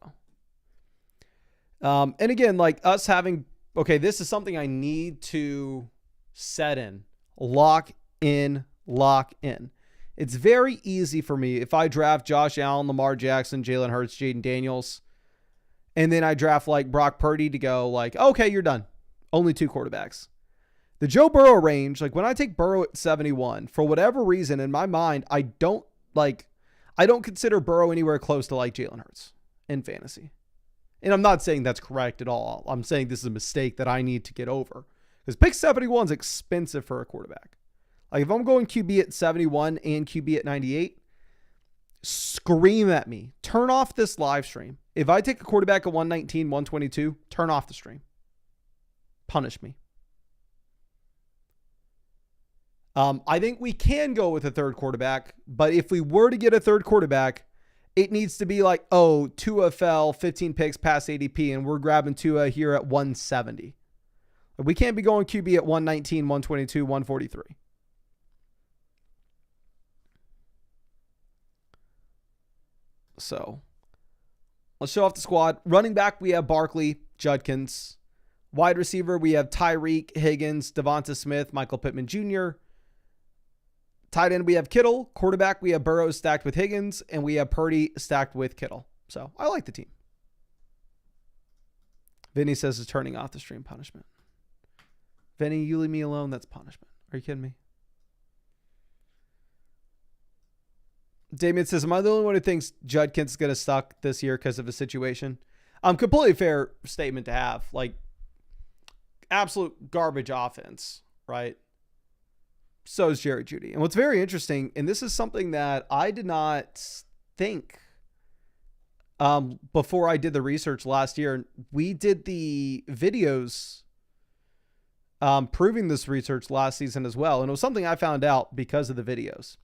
and again, like us having, okay, this is something I need to set in. Lock in. It's very easy for me if I draft Josh Allen, Lamar Jackson, Jalen Hurts, Jaden Daniels, and then I draft like Brock Purdy to go like, okay, you're done. Only 2 quarterbacks. The Joe Burrow range, like when I take Burrow at 71, for whatever reason in my mind, I don't consider Burrow anywhere close to like Jalen Hurts in fantasy. And I'm not saying that's correct at all. I'm saying this is a mistake that I need to get over. Because pick 71 is expensive for a quarterback. Like if I'm going QB at 71 and QB at 98, scream at me. Turn off this live stream. If I take a quarterback at 119, 122, turn off the stream. Punish me. I think we can go with a third quarterback, but if we were to get a third quarterback, it needs to be like, oh, Tua fell 15 picks past ADP and we're grabbing Tua here at 170. We can't be going QB at 119, 122, 143. So let's show off the squad. Running back, we have Barkley, Judkins. Wide receiver, we have Tyreek, Higgins, Devonta Smith, Michael Pittman Jr. Tight end, we have Kittle. Quarterback, we have Burrow stacked with Higgins, and we have Purdy stacked with Kittle. So I like the team. Vinny says it's turning off the stream. Punishment. Vinny, you leave me alone. That's punishment. Are you kidding me? Damien says, am I the only one who thinks Judkins is going to suck this year because of his situation? Completely fair statement to have. Like, absolute garbage offense, right? So is Jerry Jeudy. And what's very interesting, and this is something that I did not think before I did the research last year. We did the videos proving this research last season as well. And it was something I found out because of the videos.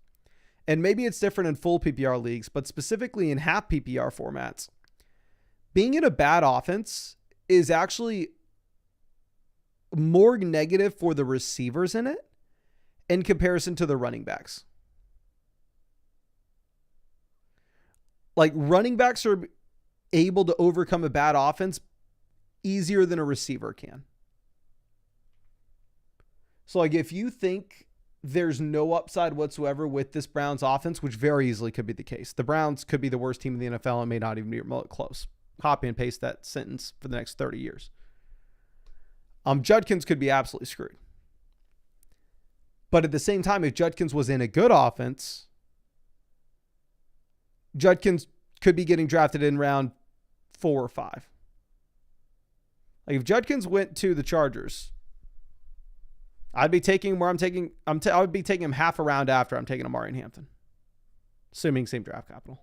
And maybe it's different in full PPR leagues, but specifically in half PPR formats, being in a bad offense is actually more negative for the receivers in it in comparison to the running backs. Like, running backs are able to overcome a bad offense easier than a receiver can. So, like, if you think there's no upside whatsoever with this Browns offense, which very easily could be the case. The Browns could be the worst team in the NFL and may not even be close. Copy and paste that sentence for the next 30 years. Judkins could be absolutely screwed. But at the same time, if Judkins was in a good offense, Judkins could be getting drafted in round 4 or 5. Like, if Judkins went to the Chargers, I'd be taking where I would be taking him half a round after I'm taking Amari and Hampton, assuming same draft capital.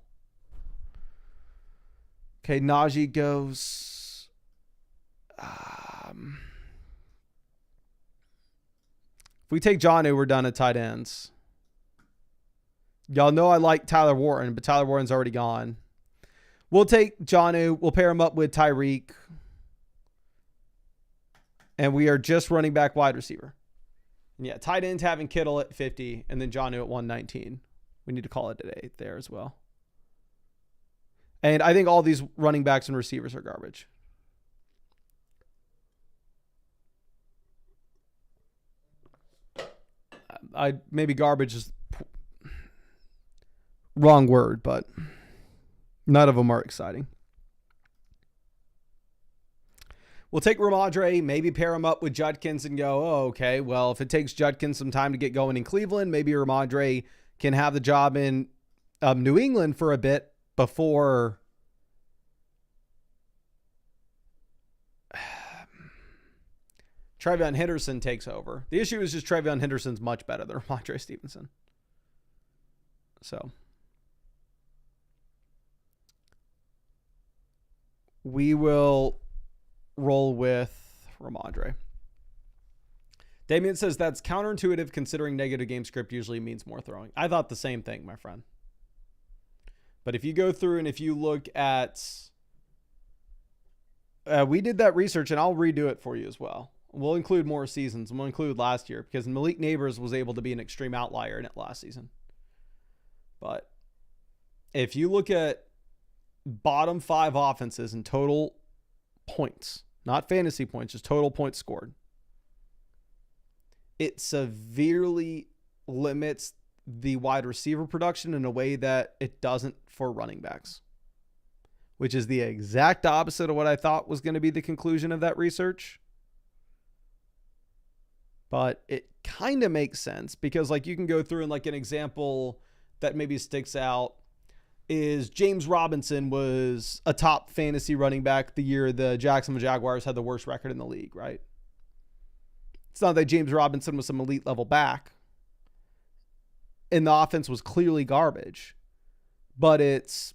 Okay, Najee goes. If we take Jonnu, we're done at tight ends. Y'all know I like Tyler Warren, but Tyler Warren's already gone. We'll take Jonnu. We'll pair him up with Tyreek. And we are just running back wide receiver. And yeah, tight ends having Kittle at 50 and then Jonnu at 119. We need to call it a day there as well. And I think all these running backs and receivers are garbage. Maybe garbage is wrong word, but none of them are exciting. We'll take Ramondre, maybe pair him up with Judkins and go, oh, okay, well, if it takes Judkins some time to get going in Cleveland, maybe Ramondre can have the job in New England for a bit before Travion Henderson takes over. The issue is just Travion Henderson's much better than Ramondre Stevenson. So we will roll with Ramondre. Damien says that's counterintuitive considering negative game script usually means more throwing. I thought the same thing, my friend. But if you go through and if you look at, we did that research and I'll redo it for you as well. We'll include more seasons and we'll include last year because Malik Neighbors was able to be an extreme outlier in it last season. But if you look at bottom 5 offenses in total points, not fantasy points, just total points scored, it severely limits the wide receiver production in a way that it doesn't for running backs, which is the exact opposite of what I thought was going to be the conclusion of that research. But it kind of makes sense because, like, you can go through and, like, an example that maybe sticks out is James Robinson was a top fantasy running back the year the Jacksonville Jaguars had the worst record in the league, right? It's not that James Robinson was some elite level back and the offense was clearly garbage, but it's,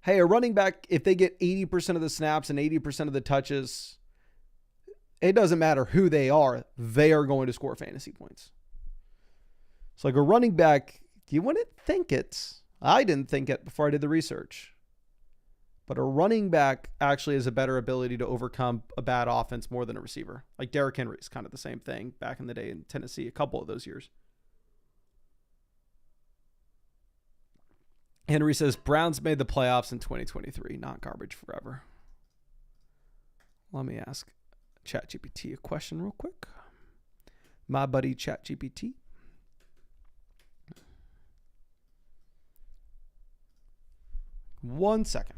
hey, a running back, if they get 80% of the snaps and 80% of the touches, it doesn't matter who they are going to score fantasy points. It's like a running back, you wouldn't think it. I didn't think it before I did the research. But a running back actually has a better ability to overcome a bad offense more than a receiver. Like Derrick Henry is kind of the same thing back in the day in Tennessee, a couple of those years. Henry says, Browns made the playoffs in 2023, not garbage forever. Let me ask ChatGPT a question real quick. My buddy ChatGPT. One second.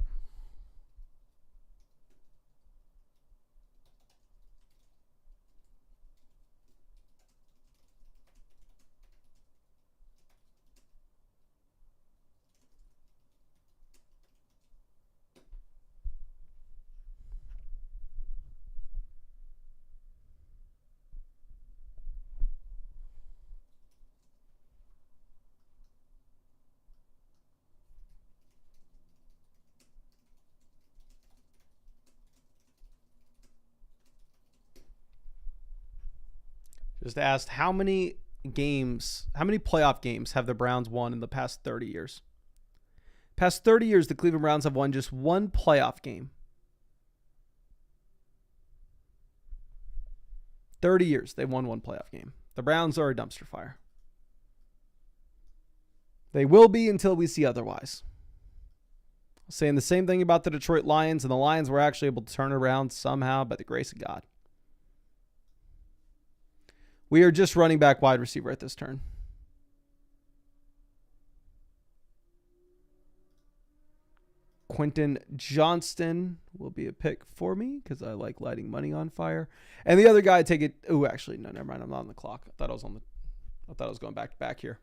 Just asked how many playoff games have the Browns won in the past 30 years? Past 30 years, the Cleveland Browns have won just one playoff game. 30 years, they won one playoff game. The Browns are a dumpster fire. They will be until we see otherwise. Saying the same thing about the Detroit Lions, and the Lions were actually able to turn it around somehow by the grace of God. We are just running back wide receiver at this turn. Quentin Johnston will be a pick for me because I like lighting money on fire. And the other guy, take it. Oh, actually, no, never mind. I'm not on the clock. I thought I was going back to back here.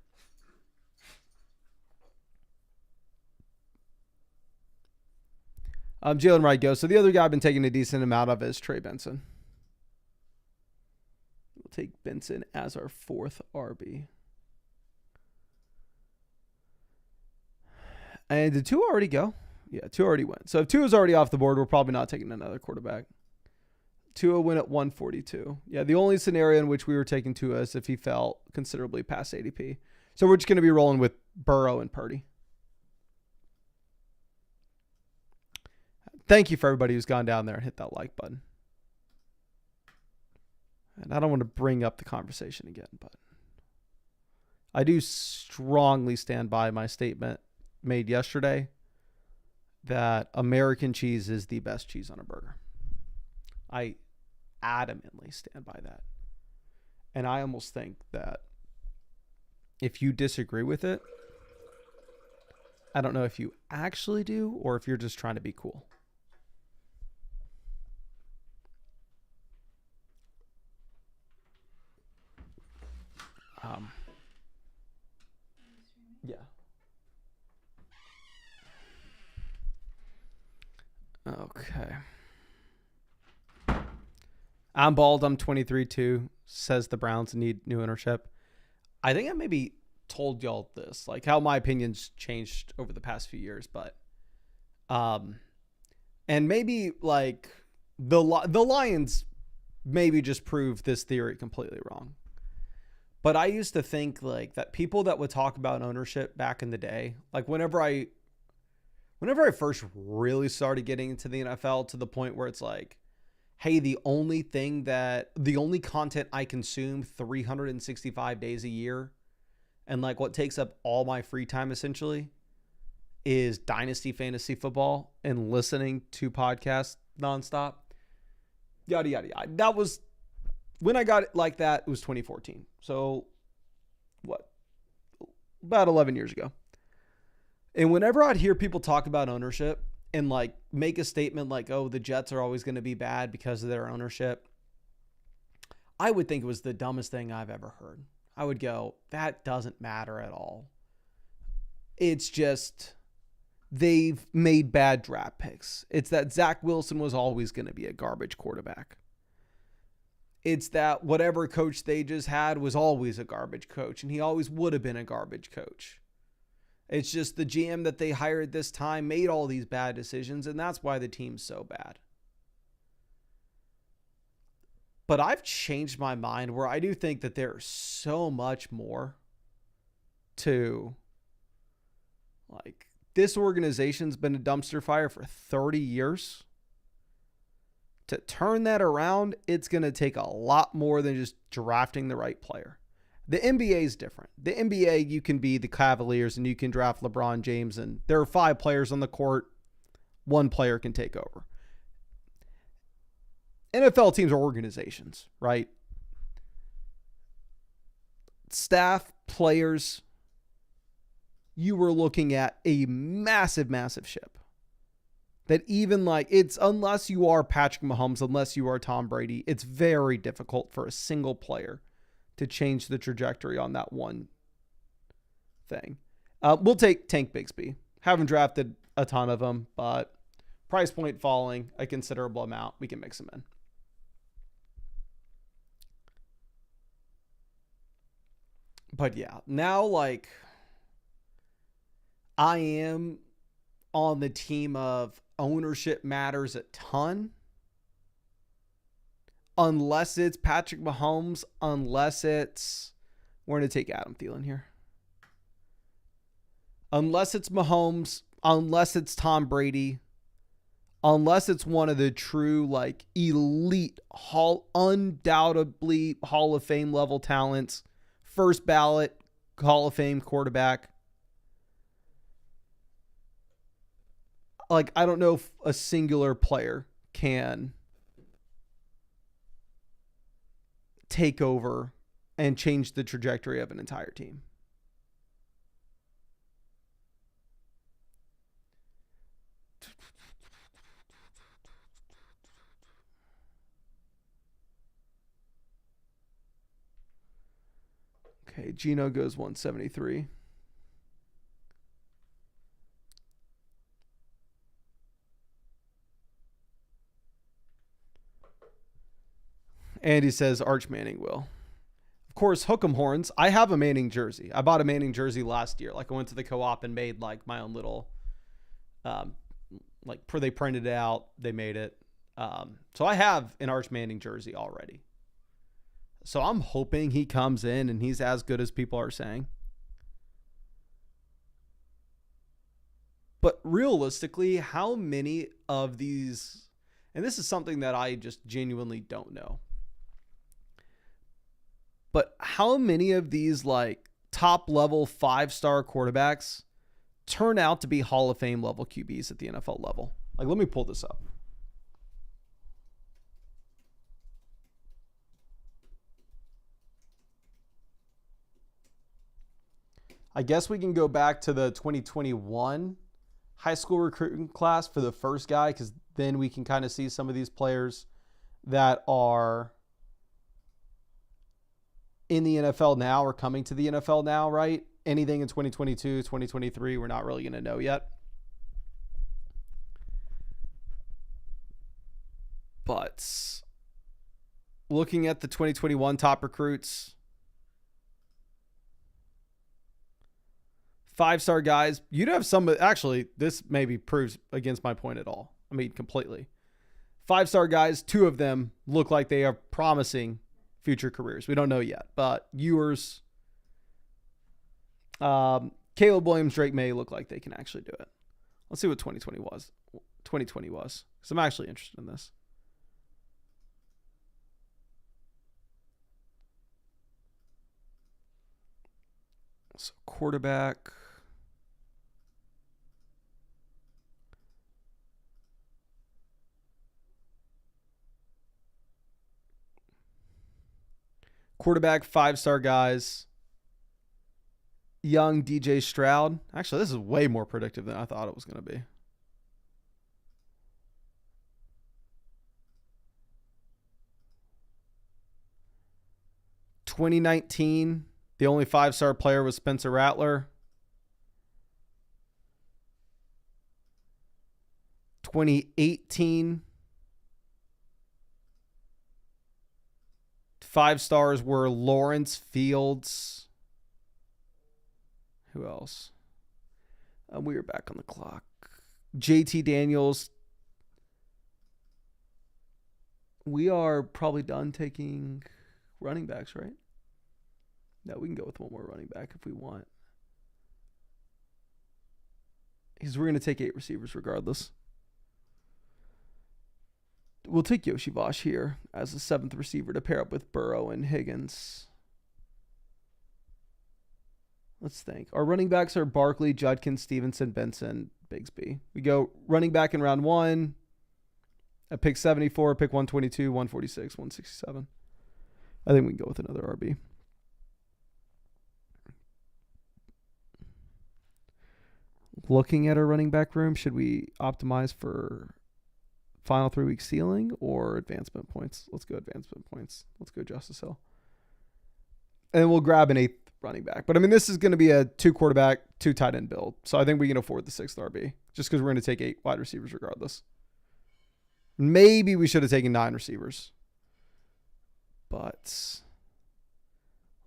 Jalen Wright goes. So the other guy I've been taking a decent amount of is Trey Benson. We'll take Benson as our fourth RB. And did two already go? Yeah, two already went. So if two is already off the board, we're probably not taking another quarterback. Tua went at 142. Yeah, the only scenario in which we were taking Tua is if he fell considerably past ADP. So we're just going to be rolling with Burrow and Purdy. Thank you for everybody who's gone down there and hit that like button. And I don't want to bring up the conversation again, but I do strongly stand by my statement made yesterday that American cheese is the best cheese on a burger. I adamantly stand by that. And I almost think that if you disagree with it, I don't know if you actually do or if you're just trying to be cool. Yeah. Okay. I'm bald. I'm 23 too. Says the Browns need new ownership. I think I maybe told y'all this, like how my opinions changed over the past few years, but, and maybe like the Lions maybe just proved this theory completely wrong. But I used to think like that people that would talk about ownership back in the day, like whenever I first really started getting into the NFL to the point where it's like, hey, the only content I consume 365 days a year and like what takes up all my free time essentially is Dynasty Fantasy Football and listening to podcasts nonstop. Yada, yada, yada. That was when I got it like that. It was 2014. So what? About 11 years ago. And whenever I'd hear people talk about ownership and like make a statement like, oh, the Jets are always going to be bad because of their ownership, I would think it was the dumbest thing I've ever heard. I would go, that doesn't matter at all. It's just they've made bad draft picks. It's that Zach Wilson was always going to be a garbage quarterback. It's that whatever coach they just had was always a garbage coach, and he always would have been a garbage coach. It's just the GM that they hired this time made all these bad decisions, and that's why the team's so bad. But I've changed my mind where I do think that there's so much more to, like, this organization's been a dumpster fire for 30 years. To turn that around, it's going to take a lot more than just drafting the right player. The NBA is different. The NBA, you can be the Cavaliers and you can draft LeBron James, and there are 5 players on the court. One player can take over. NFL teams are organizations, right? Staff, players, you were looking at a massive, massive ship. That even like it's, unless you are Patrick Mahomes, unless you are Tom Brady, it's very difficult for a single player to change the trajectory on that one thing. We'll take Tank Bigsby. Haven't drafted a ton of them, but price point falling a considerable amount. We can mix them in. But yeah, now like I am on the team of ownership matters a ton. unless it's Patrick Mahomes, unless it's, we're going to take Adam Thielen here. Unless it's Mahomes, unless it's Tom Brady, unless it's one of the true like elite, undoubtedly Hall of Fame level talents, first ballot Hall of Fame quarterback. Like, I don't know if a singular player can take over and change the trajectory of an entire team. Okay, Gino goes 173. Andy says Arch Manning will. Of course, hook 'em horns. I have a Manning jersey. I bought a Manning jersey last year. Like, I went to the co-op and made like my own little, they printed it out. They made it. So I have an Arch Manning jersey already. So I'm hoping he comes in and he's as good as people are saying. But realistically, how many of these, and this is something that I just genuinely don't know, but how many of these like top level 5-star quarterbacks turn out to be Hall of Fame level QBs at the NFL level? Like, let me pull this up. I guess we can go back to the 2021 high school recruiting class for the first guy, because then we can kind of see some of these players that are in the NFL now or coming to the NFL now, right? Anything in 2022, 2023, we're not really going to know yet. But looking at the 2021 top recruits, 5-star guys, you'd have some, actually, this maybe proves against my point at all. I mean, completely. 5-star guys, 2 of them look like they are promising future careers. We don't know yet, but Ewers, Caleb Williams, Drake May look like they can actually do it. Let's see what 2020 was. Because I'm actually interested in this. So quarterback. Quarterback, 5-star guys. Young DJ Stroud. Actually, this is way more predictive than I thought it was going to be. (2019) the only 5-star player was Spencer Rattler. 2018, 5 stars were Lawrence Fields. Who else? We were back on the clock. JT Daniels. We are probably done taking running backs, right? No, we can go with one more running back if we want. Because we're going to take 8 receivers regardless. We'll take Yoshi Vosh here as the 7th receiver to pair up with Burrow and Higgins. Let's think. Our running backs are Barkley, Judkins, Stevenson, Benson, Bigsby. We go running back in round 1. At pick 74, pick 122, 146, 167. I think we can go with another RB. Looking at our running back room, should we optimize for final 3-week ceiling or advancement points? Let's go advancement points. Let's go Justice Hill. And we'll grab an 8th running back. But I mean, this is going to be a 2 quarterback, 2 tight end build. So I think we can afford the 6th RB just because we're going to take 8 wide receivers regardless. Maybe we should have taken 9 receivers. But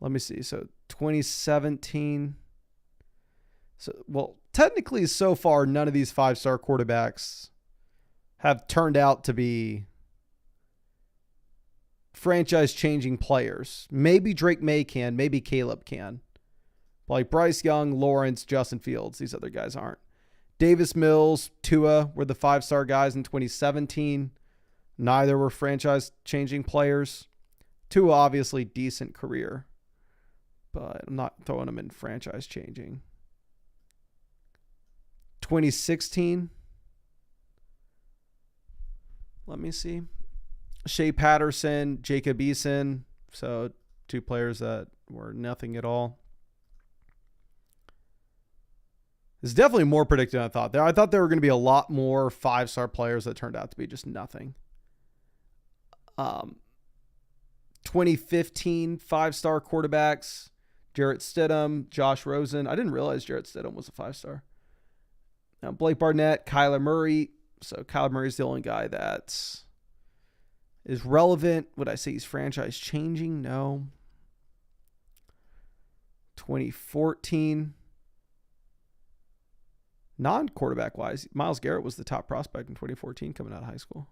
let me see. So 2017. So, well, technically so far, none of these 5-star quarterbacks have turned out to be franchise-changing players. Maybe Drake May can. Maybe Caleb can. But like Bryce Young, Lawrence, Justin Fields, these other guys aren't. Davis Mills, Tua were the 5-star guys in 2017. Neither were franchise-changing players. Tua, obviously, decent career. But I'm not throwing him in franchise-changing. 2016. Let me see. Shea Patterson, Jacob Eason. So 2 players that were nothing at all. It's definitely more predicted than I thought. I thought there were going to be a lot more 5-star players that turned out to be just nothing. 2015 5-star quarterbacks. Jarrett Stidham, Josh Rosen. I didn't realize Jarrett Stidham was a 5-star. Now Blake Barnett, Kyler Murray. So Kyler Murray's the only guy that is relevant. Would I say he's franchise changing? No. 2014. Non-quarterback wise, Myles Garrett was the top prospect in 2014 coming out of high school.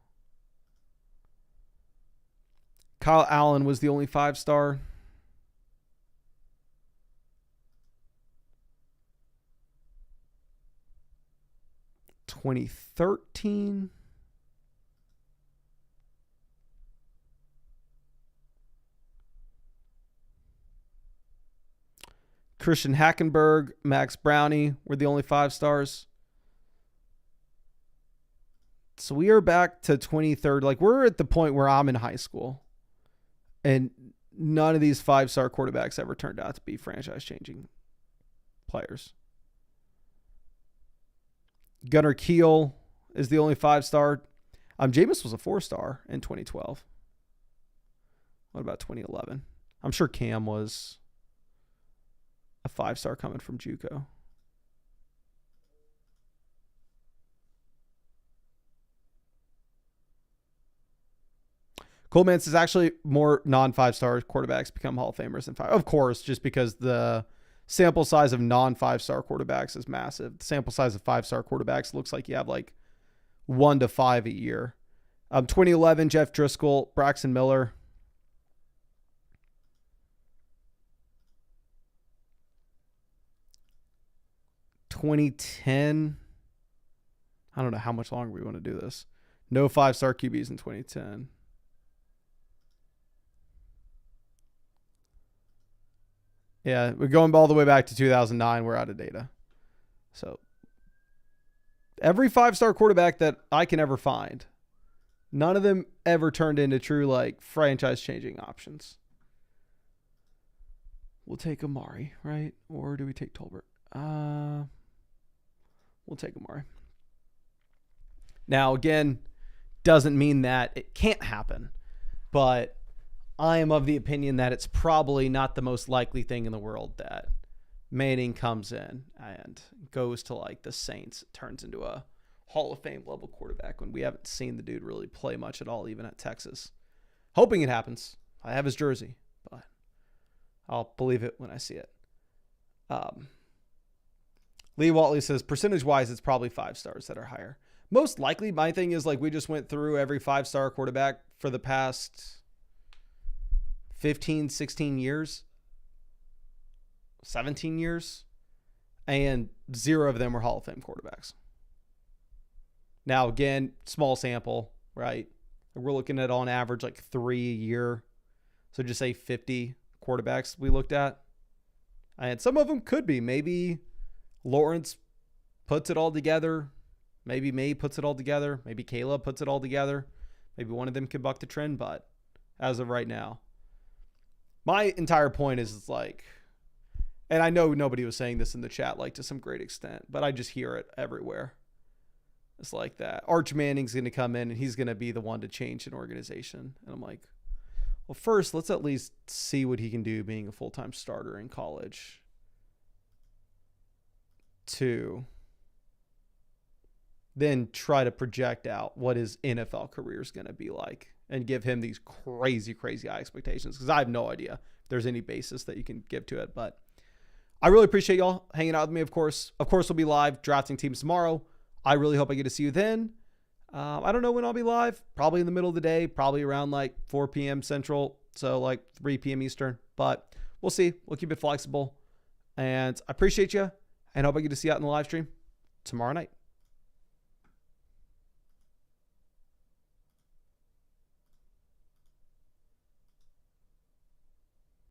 Kyle Allen was the only 5-star. (2013) Christian Hackenberg, Max Brownie were the only 5-stars. So we are back to 23rd. Like, we're at the point where I'm in high school. And none of these 5-star quarterbacks ever turned out to be franchise-changing players. Gunnar Kiel is the only 5-star. Jameis was a 4-star in 2012. What about 2011? I'm sure Cam was a 5-star coming from JUCO. Coleman says actually more non-5-star quarterbacks become Hall of Famers than 5. Of course, just because the sample size of non-5-star quarterbacks is massive. The sample size of 5-star quarterbacks looks like you have like 1 to 5 a year. 2011, Jeff Driscoll, Braxton Miller. 2010. I don't know how much longer we want to do this. No 5-star QBs in 2010. Yeah, we're going all the way back to 2009. We're out of data. So every 5-star quarterback that I can ever find, none of them ever turned into true like franchise-changing options. We'll take Amari, right? Or do we take Tolbert? We'll take Amari. Now, again, doesn't mean that it can't happen, but I am of the opinion that it's probably not the most likely thing in the world that Manning comes in and goes to like the Saints, turns into a Hall of Fame level quarterback when we haven't seen the dude really play much at all, even at Texas. Hoping it happens. I have his jersey, but I'll believe it when I see it. Lee Watley says, percentage-wise, it's probably 5-stars that are higher. Most likely, my thing is like we just went through every 5-star quarterback for the past 15, 16 years, 17 years, and 0 of them were Hall of Fame quarterbacks. Now, again, small sample, right? We're looking at on average like 3 a year. So just say 50 quarterbacks we looked at. And some of them could be. Maybe Lawrence puts it all together. Maybe May puts it all together. Maybe Caleb puts it all together. Maybe one of them could buck the trend. But as of right now, my entire point is it's like, and I know nobody was saying this in the chat like to some great extent, but I just hear it everywhere. It's like that. Arch Manning's going to come in and he's going to be the one to change an organization. And I'm like, well, first, let's at least see what he can do being a full-time starter in college. 2, then try to project out what his NFL career is going to be like and give him these crazy, crazy high expectations because I have no idea if there's any basis that you can give to it. But I really appreciate y'all hanging out with me, of course. Of course, we'll be live drafting teams tomorrow. I really hope I get to see you then. I don't know when I'll be live. Probably in the middle of the day, probably around like 4 p.m. Central, so like 3 p.m. Eastern. But we'll see. We'll keep it flexible. And I appreciate you, and hope I get to see you out in the live stream tomorrow night.